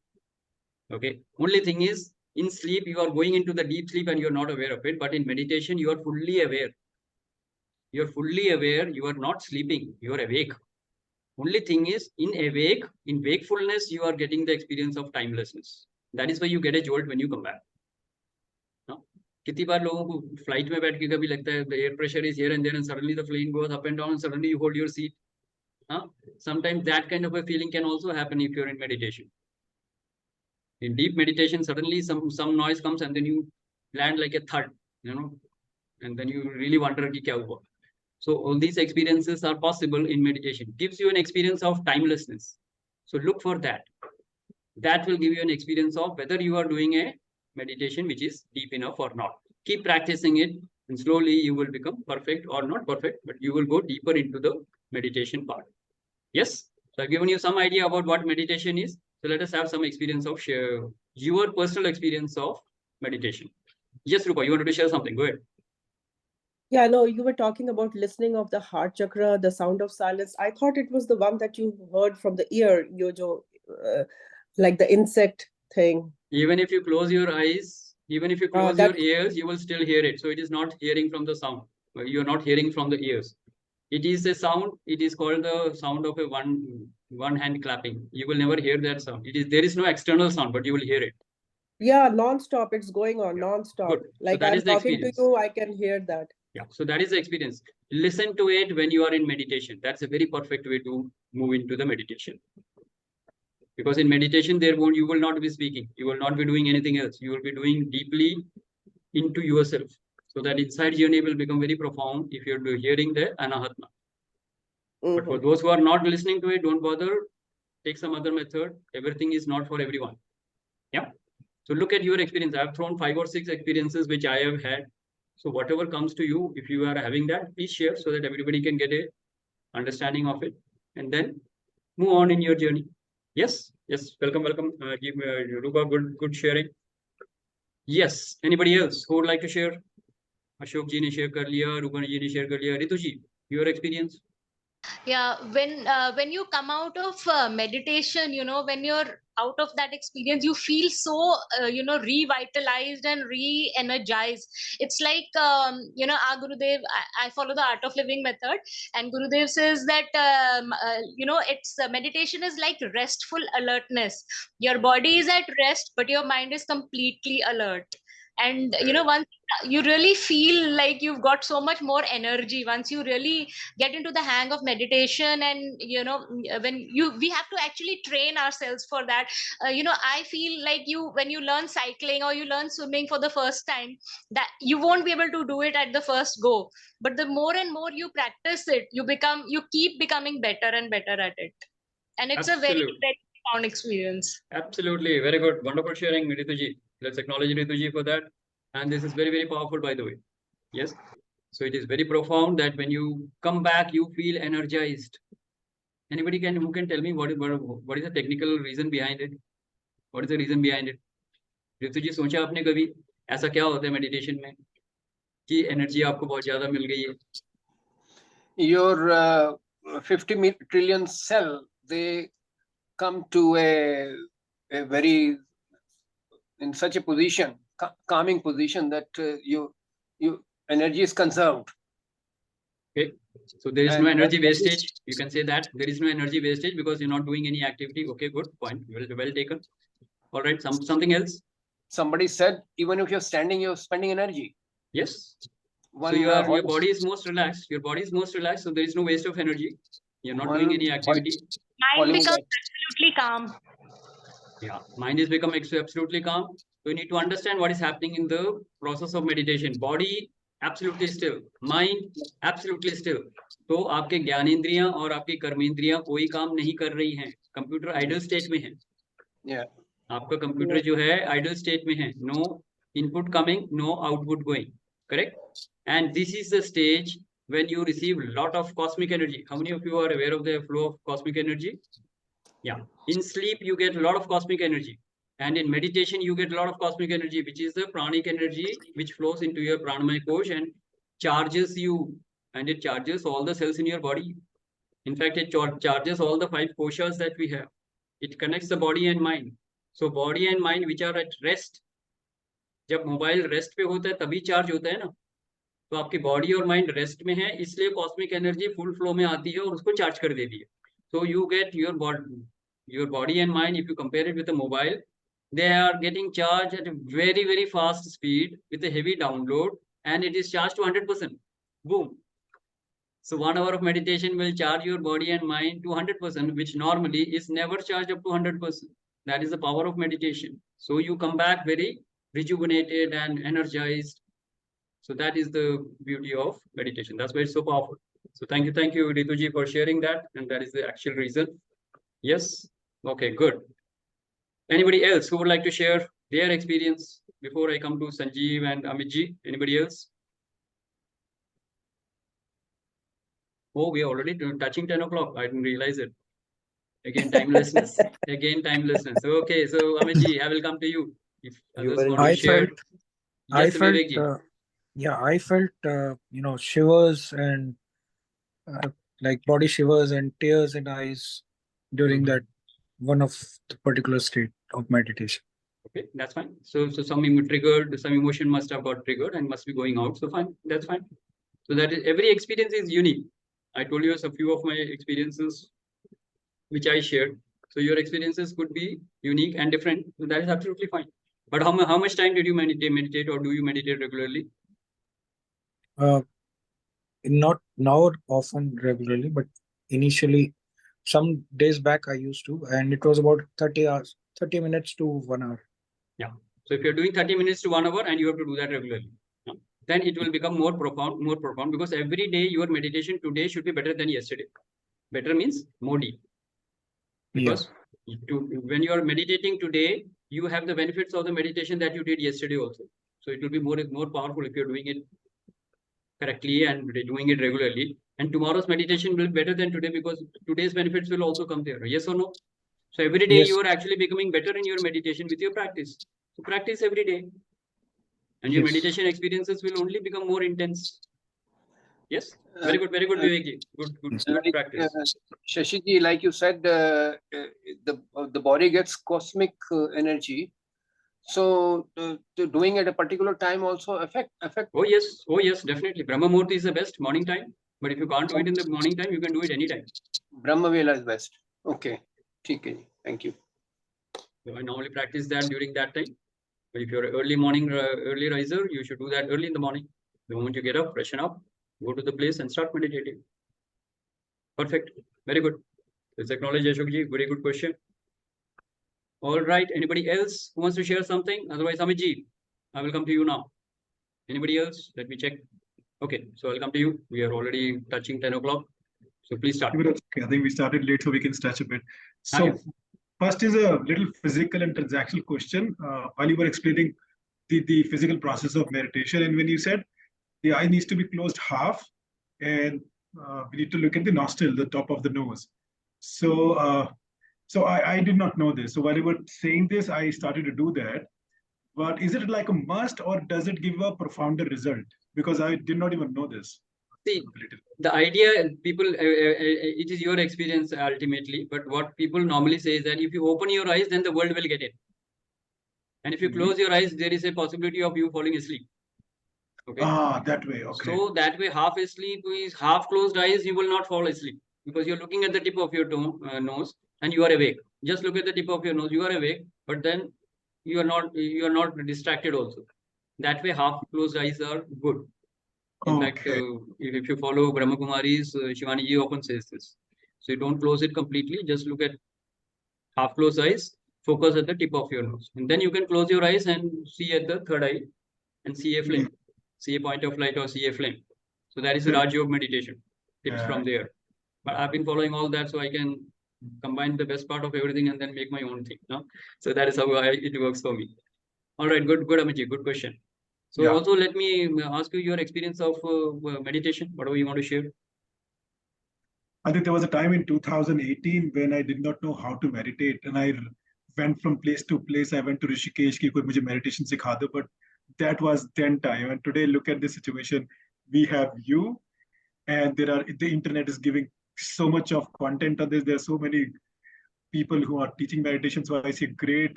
Okay. Only thing is, in sleep, you are going into the deep sleep and you are not aware of it. But in meditation, you are fully aware. You are fully aware. You are not sleeping. You are awake. Only thing is, in wakefulness, you are getting the experience of timelessness. That is why you get a jolt when you come back. कितनी बार लोगों को flight में बैठ के कभी लगता है the air pressure is here and there and suddenly the plane goes up and down and suddenly you hold your seat. Sometimes that kind of a feeling can also happen if you're in meditation. In deep meditation, suddenly some noise comes and then you land like a thud, and then you really wonder ki kya hua. So all these experiences are possible in meditation. Gives you an experience of timelessness. So look for that. That will give you an experience of whether you are doing a meditation which is deep enough or not. Keep practicing it and slowly you will become perfect, or not perfect, but you will go deeper into the meditation part. Yes. So I've given you some idea about what meditation is. So let us have some experience of your personal experience of meditation. Yes, Rupa, you wanted to share something. Go ahead. Yeah, no, you were talking about listening of the heart chakra, the sound of silence. I thought it was the one that you heard from the ear, like the insect thing. Even if you close your eyes, even if you close your ears, you will still hear it. So it is not hearing from the sound. You are not hearing from the ears. It is a sound. It is called the sound of a one hand clapping. You will never hear that sound. There is no external sound, but you will hear it. Yeah, non-stop. It's going on non-stop. Good. Like so I'm talking to you, I can hear that. Yeah. So that is the experience. Listen to it when you are in meditation. That's a very perfect way to move into the meditation. Because in meditation, you will not be speaking. You will not be doing anything else. You will be doing deeply into yourself. So that inside journey will become very profound if you're hearing the anahatma. But for those who are not listening to it, don't bother. Take some other method. Everything is not for everyone. Yeah. So look at your experience. I have thrown 5 or 6 experiences which I have had. So whatever comes to you, if you are having that, please share so that everybody can get a understanding of it. And then move on in your journey. Yes. Yes. Welcome. Rupa, good sharing. Yes. Anybody else who would like to share? Ashok ji ne share kar liya, Rupa ji ne share kar liya. Ritu ji, your experience? Yeah, when you come out of meditation, when you're out of that experience, you feel so revitalized and re-energized. It's like our Gurudev, I follow the Art of Living method, and Gurudev says that it's meditation is like restful alertness. Your body is at rest, but your mind is completely alert. And once you really feel like you've got so much more energy, once you really get into the hang of meditation, and we have to actually train ourselves for that. I feel like when you learn cycling or you learn swimming for the first time, that you won't be able to do it at the first go, but the more and more you practice it, you keep becoming better and better at it, and it's a very, very profound experience. Absolutely. Very good. Wonderful sharing, Rituji. Let's acknowledge Rituji for that. And this is very, very powerful, by the way. Yes. So it is very profound that when you come back, you feel energized. Anybody who can tell me what is the technical reason behind it? What is the reason behind it? Rituji, सोचा आपने कभी ऐसा क्या होता है meditation में कि energy आपको बहुत ज़्यादा मिल गई है? Your 50 trillion cell, they come to a very, in such a position, calming position, that your energy is conserved. Okay. So there is no energy wastage. You can say that there is no energy wastage because you're not doing any activity. Okay, good point. Well taken. All right. Something else. Somebody said even if you're standing, you're spending energy. Yes. So your body is most relaxed. Your body is most relaxed. So there is no waste of energy. You're not doing any activity. Mind becomes absolutely calm. Yeah, mind is becoming absolutely calm. So you need to understand what is happening in the process of meditation. Body absolutely still, mind absolutely still. तो आपके ज्ञानेंद्रियां और आपकी कर्मेंद्रियां कोई काम नहीं कर रही हैं. कंप्यूटर आइडल स्टेट में है. Yeah. आपका कंप्यूटर जो है आइडल स्टेट में है. No input coming, no output going. Correct? And this is the stage when you receive a lot of cosmic energy. How many of you are aware of the flow of cosmic energy? Yeah. In sleep, you get a lot of cosmic energy. And in meditation, you get a lot of cosmic energy, which is the pranic energy, which flows into your pranamaya kosh and charges you. And it charges all the cells in your body. In fact, it charges all the 5 koshas that we have. It connects the body and mind. So body and mind, which are at rest. जब mobile rest पे होता है तभी charge होता है ना. तो आपकी बॉडी और माइंड रेस्ट में है, इसलिए कॉस्मिक एनर्जी फुल फ्लो में आती है और उसको चार्ज कर देती है. So you get your body and mind, if you compare it with a mobile, they are getting charged at a very, very fast speed with a heavy download, and it is charged to 100%. Boom. So 1 hour of meditation will charge your body and mind to 100%, which normally is never charged up to 100%. That is the power of meditation. So you come back very rejuvenated and energized. So that is the beauty of meditation. That's why it's so powerful. So thank you, Rituji, for sharing that. And that is the actual reason. Yes. Okay, good. Anybody else who would like to share their experience before I come to Sanjeev and Amitji? Anybody else? Oh, we are already touching 10 o'clock. I didn't realize it. Again, timelessness. Again, timelessness. Okay, so Amitji, I will come to you. If others want to share. I felt, shivers and like body shivers and tears in eyes during that one of the particular state of meditation. Okay, that's fine. So some emotion must have got triggered and must be going out. So fine, that's fine. So that is, every experience is unique. I told you a few of my experiences which I shared. So your experiences could be unique and different. So that is absolutely fine. But how much time did you meditate, or do you meditate regularly? Not now often regularly, but initially some days back I used to, and it was about 30 minutes to 1 hour. Yeah. So if you're doing 30 minutes to 1 hour and you have to do that regularly, then it will become more profound, because every day your meditation today should be better than yesterday. Better means more deep. Because when you are meditating today, you have the benefits of the meditation that you did yesterday also. So it will be more powerful if you're doing it correctly and doing it regularly. And tomorrow's meditation will be better than today, because today's benefits will also come there. Yes or no? So every day you are actually becoming better in your meditation with your practice. So practice every day. And your meditation experiences will only become more intense. Yes? Very good, Vivekji. Good practice. Shashi ji, like you said, the body gets cosmic energy. So doing at a particular time also affect. Oh yes, definitely. Brahma Muhurta is the best morning time. But if you can't do it in the morning time, you can do it anytime. Brahma Vela is best. Okay. Thank you. So I normally practice that during that time. But if you're an early riser, you should do that early in the morning. The moment you get up, freshen up, go to the place and start meditating. Perfect. Very good. Let's acknowledge Ashokji. Very good question. All right. Anybody else who wants to share something? Otherwise, Amitji, I will come to you now. Anybody else? Let me check. Okay. So I'll come to you. We are already touching 10 o'clock. So please start. Okay, I think we started late, so we can stretch a bit. So first is a little physical and transactional question. While you were explaining the physical process of meditation, and when you said the eye needs to be closed half, and we need to look at the nostril, the top of the nose. So I did not know this. So while you were saying this, I started to do that. But is it like a must, or does it give a profounder result? Because I did not even know this. See, the idea, people, it is your experience ultimately, but what people normally say is that if you open your eyes, then the world will get it. And if you close your eyes, there is a possibility of you falling asleep. Okay. That way. Okay. So that way, half asleep is half closed eyes, you will not fall asleep, because you're looking at the tip of your nose and you are awake. Just look at the tip of your nose, you are awake, but then you are not distracted also. That way, half closed eyes are good. In fact, if you follow Brahma Kumari's, Shivani ji often says this. So you don't close it completely. Just look at half closed eyes, focus at the tip of your nose. And then you can close your eyes and see at the third eye and see a flame, see a point of light or see a flame. So that is Raj Yoga meditation. Tips from there. But I've been following all that so I can combine the best part of everything and then make my own thing. No? So that is how it works for me. All right, good, Amitji, good question. So also let me ask you your experience of meditation, whatever you want to share. I think there was a time in 2018 when I did not know how to meditate, and I went from place to place. I went to Rishikesh ki koi mujhe meditation sikha do, but that was then time. And today, look at the situation. We have you, and the internet is giving so much of content on this. There are so many people who are teaching meditation. So I see great,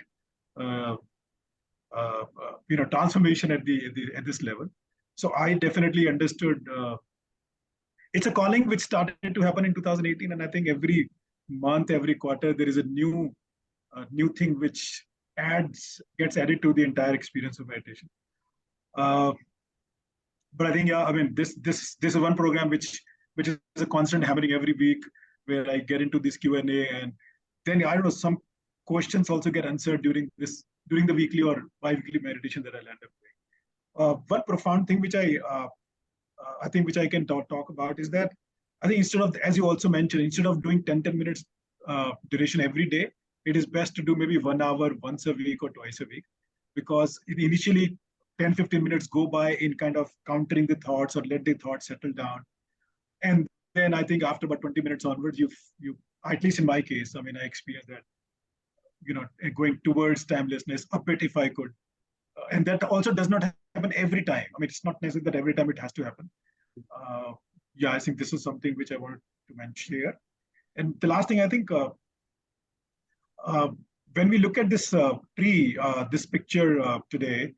transformation at this level. So I definitely understood. It's a calling which started to happen in 2018, and I think every month, every quarter, there is a new thing which gets added to the entire experience of meditation. But I think, this is one program which is a constant happening every week, where I get into this Q&A, and then I don't know, some questions also get answered during the weekly or bi-weekly meditation that I land up doing. One profound thing which which I can talk about is that I think instead of, as you also mentioned, instead of doing 10 minutes duration every day, it is best to do maybe 1 hour once a week or twice a week, because initially 10-15 minutes go by in kind of countering the thoughts or let the thoughts settle down. And then I think after about 20 minutes onwards, you at least in my case, I experienced that, going towards timelessness a bit if I could. And that also does not happen every time. It's not necessary that every time it has to happen. I think this is something which I wanted to mention here. And the last thing, I think, when we look at this tree, this picture today,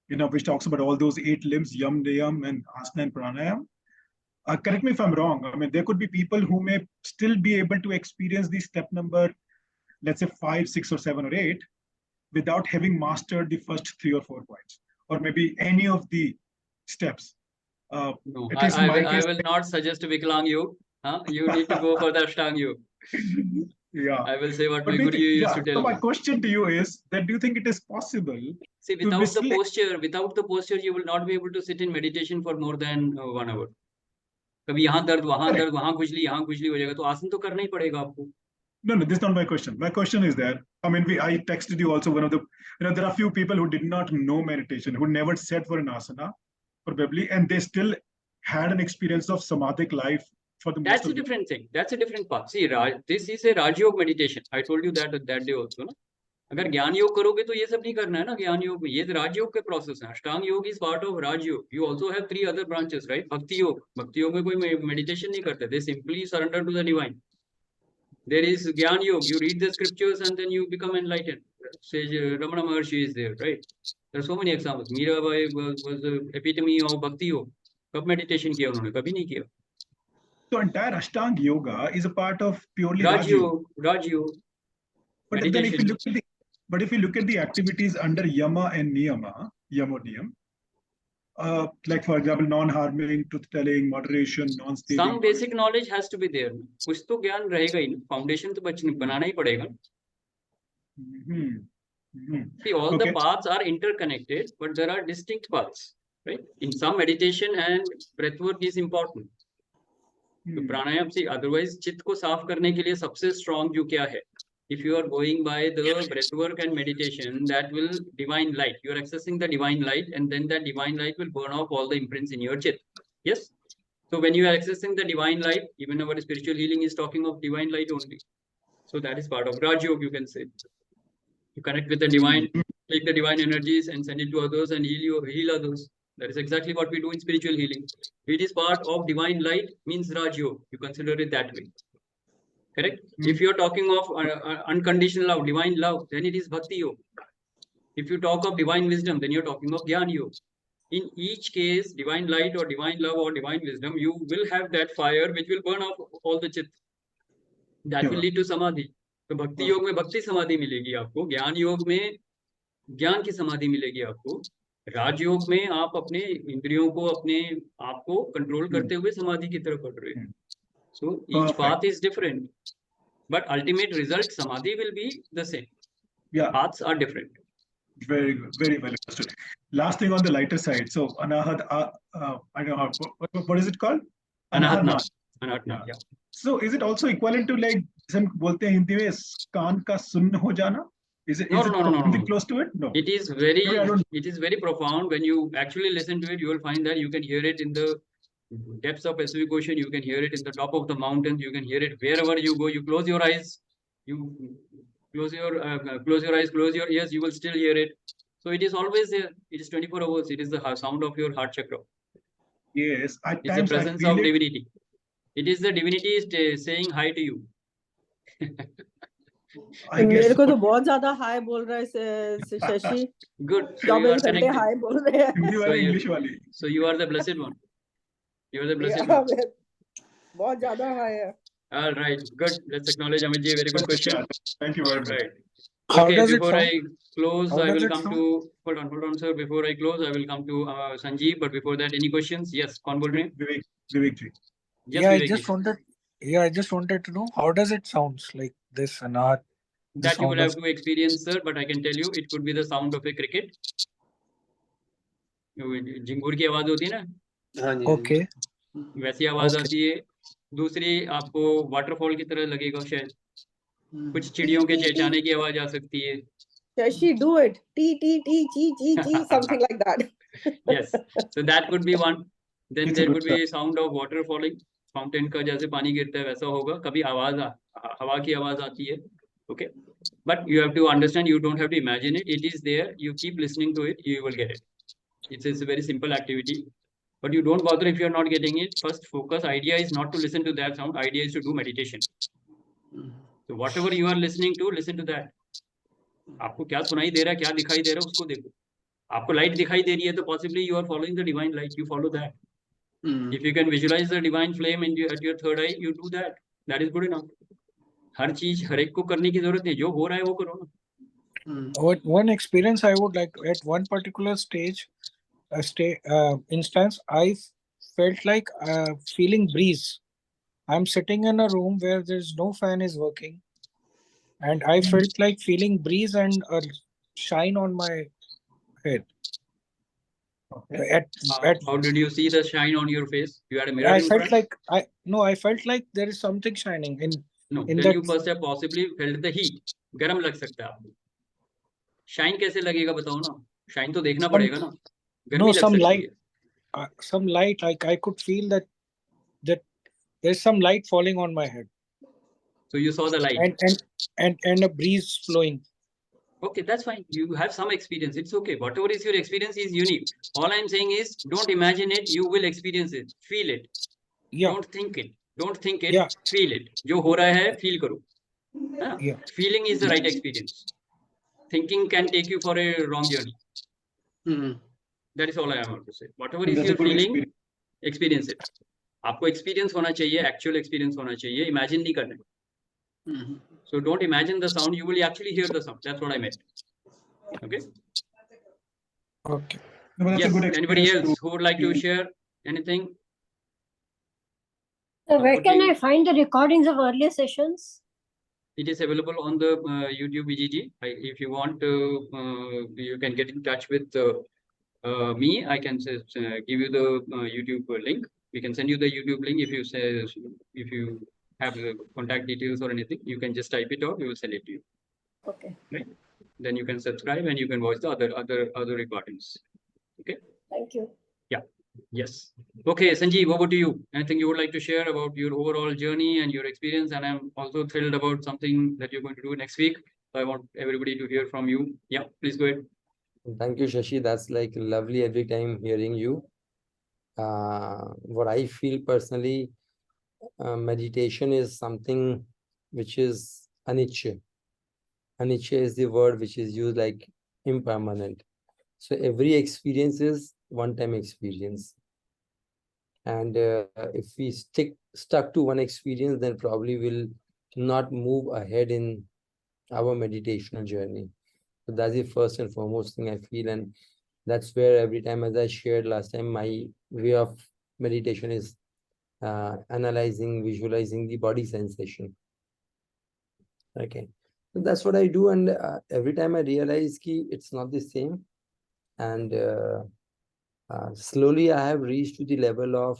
which talks about all those 8 limbs, yam, niyam, and asana and pranayam. Correct me if I'm wrong. There could be people who may still be able to experience the step number, let's say 5, 6, or 7, or 8, without having mastered the first 3 or 4 points, or maybe any of the steps. No, I will not suggest Viklang Yoga. You need to go for the Ashtanga Yoga. Yeah, I will say what my Guru used to tell so my me. question to you is that do you think it is possible? See, without the posture, you will not be able to sit in meditation for more than 1 hour. कभी यहाँ दर्द, वहाँ खुजली, यहाँ खुजली हो जाएगा, तो आसन तो करना ही पड़ेगा आपको. No, this is not my question. My question is that, I texted you also one of the, there are few people who did not know meditation, who never sat for an asana, probably, and they still had an experience of samadhic life for the most That's of a different thing. That's a different path. See, this is a Raj Yoga meditation. I told you that day also. No? अगर ज्ञान योग करोगे तो ये सब नहीं करना है ना. ज्ञान योग में ये राज योग के प्रोसेस है. अष्टांग योग इज पार्ट ऑफ राज योग. You also have 3 other branches, right? भक्ति योग में कोई मेडिटेशन नहीं करते. They simply surrender to the divine. There is Gyan Yoga. You read the scriptures and then you become enlightened. Sage Ramana Maharshi is there, right? There are so many examples. Mirabai was the epitome of Bhakti Yoga. कब meditation किया उन्होंने? कभी नहीं किया. So entire Ashtanga Yoga is a part of purely Raj Yoga. But then if you look at the activities under Yama and Niyama, Yamoniyam, like for example, non-harming, truth-telling, moderation, non-stealing. Some basic knowledge has to be there. कुछ तो ज्ञान रहेगा ही. Foundation तो बनाना ही पड़ेगा. See, all the paths are interconnected, but there are distinct paths, right? In some meditation and breath work is important. तो प्राणायाम से otherwise चित्त को साफ करने के लिए सबसे strong जो क्या है? If you are going by the breath work and meditation, that will divine light. You are accessing the divine light, and then that divine light will burn off all the imprints in your chitt. Yes. So when you are accessing the divine light, even our spiritual healing is talking of divine light only. So that is part of Raj Yoga, you can say. You connect with the divine, take the divine energies and send it to others and heal others. That is exactly what we do in spiritual healing. It is part of divine light, means Raj Yoga. You consider it that way. Correct? If you are talking of unconditional love, divine love, then it is Bhakti Yoga. If you talk of divine wisdom, then you are talking of Gyan Yoga. In each case, divine light or divine love or divine wisdom, you will have that fire which will burn off all the chit. That will lead to samadhi. तो भक्ति योग में भक्ति समाधि मिलेगी आपको. ज्ञान योग में ज्ञान की समाधि मिलेगी आपको. राज योग में आप अपने इंद्रियों को, अपने आप को कंट्रोल करते हुए समाधि की तरफ बढ़ रहे हैं. So each Perfect. path is different, but ultimate result, samadhi, will be the same. Yeah, Paths are different. very good, very well understood. Last thing on the lighter side. So Anahat, I know how, what is it called? Anahatnath. Yeah. Anahatnath, yeah. So is it also equivalent to like हम बोलते हैं हिंदी में कान का सुन्न हो जाना? Is it No, is it no, no, no, something no. close to it? No. It is very profound. When you actually listen to it, you will find that you can hear it in the depths of Pacific Ocean. You can hear it in the top of the mountains. You can hear it wherever you go. You close your eyes, you close your eyes, close your ears. You will still hear it. So it is always there. It is 24 hours. It is the sound of your heart chakra. Yes, at It's the times I presence feel of it. divinity. It is the divinity is saying hi to you. I guess मेरे को तो बहुत ज्यादा हाय बोल रहा है Shashi. Good. So you 24 are घंटे connected. हाय बोल रहे हैं. हिंदी So वाले you, इंग्लिश वाली. so you are the blessed one. You are the blessed Yeah, one. बहुत ज्यादा हाय है. All right. Good. Let's acknowledge Amit ji. Very good question. Thank you very All much. right. How Okay. does it Before I sound? close, How I does will it come sound? to. Hold on, sir. Before I close, I will come to Sanjeev. But before that, any questions? Yes. कौन बोल रहे हैं? Vivek ji. Yes, Yeah, Vivek ji. I just wanted to know how does it sounds like this Anahat? The That you will sound have of to experience, sir. But I can tell you, it could be the sound of a cricket. झिंगुर की आवाज होती है ना? हाँ जी, okay. वैसी आवाज Okay. आती है. दूसरी आपको वाटरफॉल की तरह लगेगा शायद. कुछ चिड़ियों के चहचहाने की आवाज आ सकती है. Shashi, do it. T, something like that. Yes. So that could be one. Then It's a there good could be a sound of water falling. Fountain का जैसे पानी गिरता है वैसा होगा. कभी आवाज हवा की आवाज आती है. Okay. But you have to understand, you don't have to imagine it. It is there. You keep listening to it, you will get it. It's a very simple activity. But you don't bother if you're not getting it. First focus. Idea is not to listen to that sound. Idea is to do meditation. So whatever you are listening to, listen to that. आपको क्या सुनाई दे रहा है, क्या दिखाई दे रहा है, उसको देखो. आपको लाइट दिखाई दे रही है तो possibly you are following the divine light. You follow that. If you can visualize the divine flame at your third eye, you do that. That is good enough. हर चीज हर एक को करने की जरूरत नहीं. जो हो रहा है वो करो ना. One experience I would like to, at one particular instance, I felt like feeling breeze. I'm sitting in a room where there's no fan is working, and I felt like feeling breeze and a shine on my head. Okay. How did you see the shine on your face? You had a mirror I in felt front? I felt like there is something shining in. No, in then that, you first have possibly felt the heat. गर्म लग सकता है आपको. Shine कैसे लगेगा बताओ ना. Shine तो देखना पड़ेगा ना. गर्मी no, लग some सकती light, है. some light. Like I could feel that there's some light falling on my head. So you saw the light. And a breeze flowing. Okay, that's fine. You have some experience. It's okay. Whatever is your experience is unique. All I'm saying is, don't imagine it. You will experience it. Feel it. Yeah. Don't think it. Don't think it. Yeah. Feel it. जो हो रहा है, feel करो. Yeah. Feeling is the right experience. Thinking can take you for a wrong journey. That is all I want to say. Whatever is That's a your good feeling, experience it. आपको experience होना चाहिए, actual experience होना चाहिए. Imagine नहीं करना. So don't imagine the sound. You will actually hear the sound. That's what I meant. Okay. Okay. No, but that's a Yes. good Anybody experience else to- who would like to share anything? So where can Putting- I find the recordings of earlier sessions? It is available on the YouTube VGG. If you want to, you can get in touch with me. I can give you the YouTube link. We can send you the YouTube link. If you have the contact details or anything, you can just type it out. We will send it to you. Okay. Right. Then you can subscribe and you can watch the other recordings. Okay. Thank you. Yes. Okay, Sanjeev, over to you. Anything you would like to share about your overall journey and your experience? And I'm also thrilled about something that you're going to do next week. So I want everybody to hear from you. Yeah, please go ahead. Thank you, Shashi. That's like lovely every time hearing you. What I feel personally, meditation is something which is anicca. Anicca is the word which is used like impermanent. So every experience is one-time experience. And if we stuck to one experience, then probably will not move ahead in our meditational journey. So that's the first and foremost thing I feel. And that's where every time, as I shared last time, my way of meditation is analyzing, visualizing the body sensation. Okay, so that's what I do, and every time I realize ki it's not the same, and slowly I have reached to the level of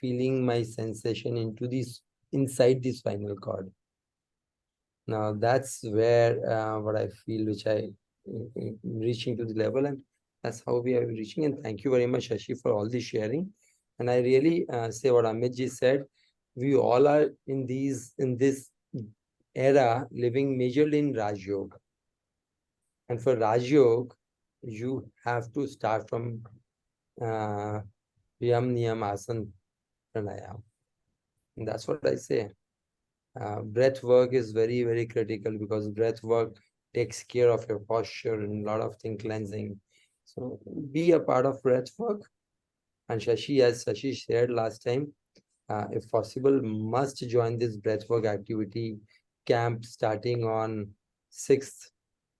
feeling my sensation into this inside the spinal cord. Now that's where what I feel, which I reaching to the level, and that's how we are reaching. And thank you very much, Shashi, for all the sharing. And I really say what Amitji said. We all are in this era living majorly in Raj Yoga. And for Raj Yoga, you have to start from Yam Niyam Asan Pranayam. And that's what I say. Breath work is very, very critical, because breath work takes care of your posture and a lot of thing cleansing. So be a part of breath work. And Shashi, as Shashi shared last time, if possible, must join this breathwork activity camp starting on 6th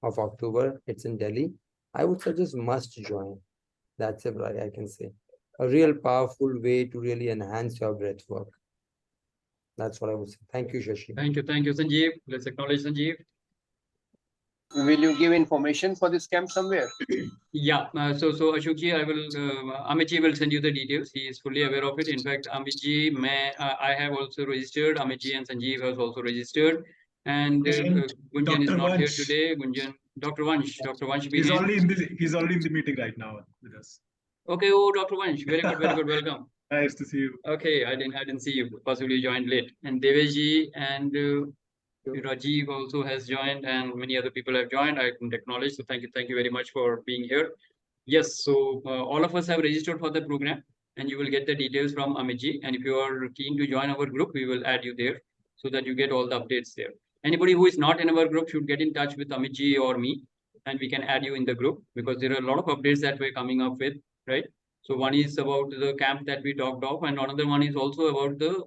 of October. It's in Delhi. I would suggest must join. That's it, I can say. A real powerful way to really enhance your breathwork. That's what I would say. Thank you, Shashi. Thank you, Sanjeev. Let's acknowledge Sanjeev. Will you give information for this camp somewhere? Yeah, so Ashokji, I will, Amitji will send you the details. He is fully aware of it. In fact, Amitji, I have also registered. Amitji and Sanjeev has also registered. And Gunjan is not here today. Gunjan, Dr. Vansh He's already in the meeting right now with us. Okay, oh, Dr. Vansh, very good, welcome. Nice to see you. Okay, I didn't see you. Possibly you joined late. And Deveji and Rajiv also has joined, and many other people have joined. I can acknowledge. So thank you very much for being here. Yes, so all of us have registered for the program, and you will get the details from Amitji. And if you are keen to join our group, we will add you there so that you get all the updates there. Anybody who is not in our group should get in touch with Amitji or me, and we can add you in the group, because there are a lot of updates that we're coming up with, right? So one is about the camp that we talked of, and another one is also about the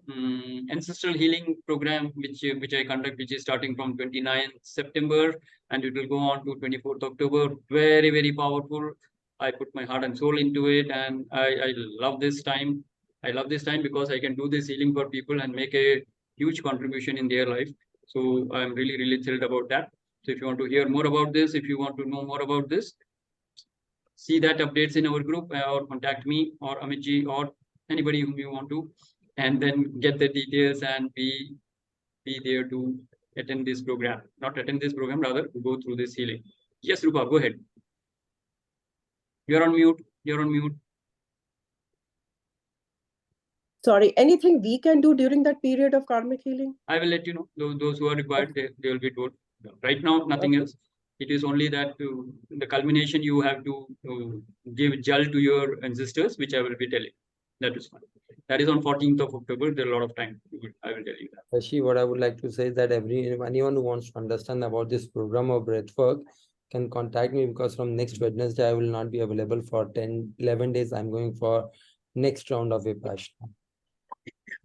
ancestral healing program, which I conduct, which is starting from 29th September, and it will go on to 24th October. Very, very powerful. I put my heart and soul into it, and I love this time. I love this time because I can do this healing for people and make a huge contribution in their life. So I'm really, really thrilled about that. So if you want to hear more about this, if you want to know more about this, see that updates in our group, or contact me or Amitji or anybody whom you want to, and then get the details and be there to attend this program. Not attend this program, rather to go through this healing. Yes, Rupa, go ahead. You're on mute. Sorry, anything we can do during that period of karmic healing? I will let you know. Those who are required, they will be told. Right now, nothing else. It is only that the culmination you have to give jal to your ancestors, which I will be telling. That is fine. That is on 14th of October. There are a lot of time. I will tell you that. Shashi, what I would like to say is that anyone who wants to understand about this program of breathwork can contact me, because from next Wednesday I will not be available for 11 days. I'm going for next round of Vipassana.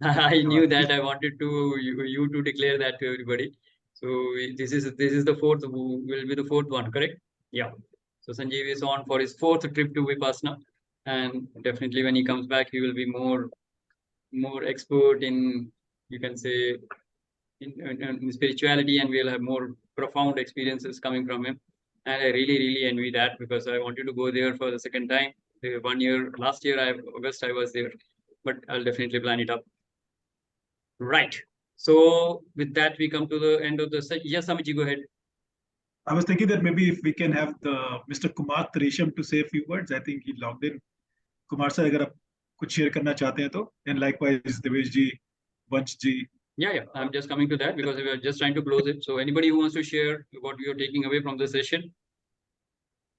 I knew that. I wanted you to declare that to everybody. So this is the fourth, will be the fourth one, correct? Yeah. So Sanjeev is on for his fourth trip to Vipassana, and definitely when he comes back, he will be more expert in, you can say, in spirituality, and we'll have more profound experiences coming from him. And I really, really envy that, because I wanted to go there for the second time. 1 year, last year, August, I was there, but I'll definitely plan it up. Right. So with that, we come to the end of the session. Yes, Amitji, go ahead. I was thinking that maybe if we can have Mr. Kumar Trisham to say a few words. I think he logged in. Kumar sir, agar aap kuch share karna chahte hain to, and likewise Devesh ji, Vansh ji. Yeah. I'm just coming to that, because we are just trying to close it. So anybody who wants to share what you're taking away from the session.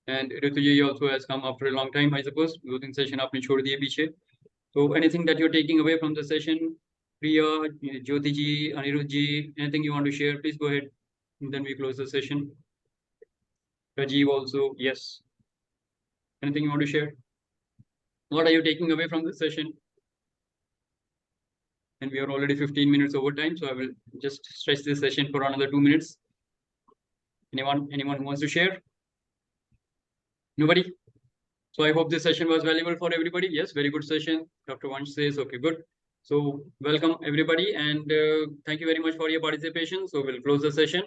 And Rituji also has come after a long time, I suppose. Closing session aapne chhod diye piche. So anything that you're taking away from the session, Priya, Jyoti ji, Anirudh ji, anything you want to share, please go ahead. And then we close the session. Rajiv also, yes. Anything you want to share? What are you taking away from the session? And we are already 15 minutes over time, so I will just stretch this session for another 2 minutes. Anyone who wants to share? Nobody? So I hope this session was valuable for everybody. Yes, very good session. Dr. Vansh says, okay, good. So welcome everybody, and thank you very much for your participation. So we'll close the session,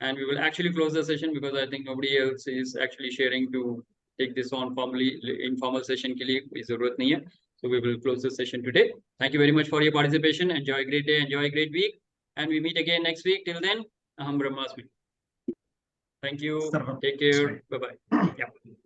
and we will actually close the session because I think nobody else is actually sharing to take this on formally. Informal session ke liye koi zarurat nahi hai. So we will close the session today. Thank you very much for your participation. Enjoy a great day, enjoy a great week, and we meet again next week. Till then, Aham Brahmasmi. Thank you. Take care. Bye bye. Yeah.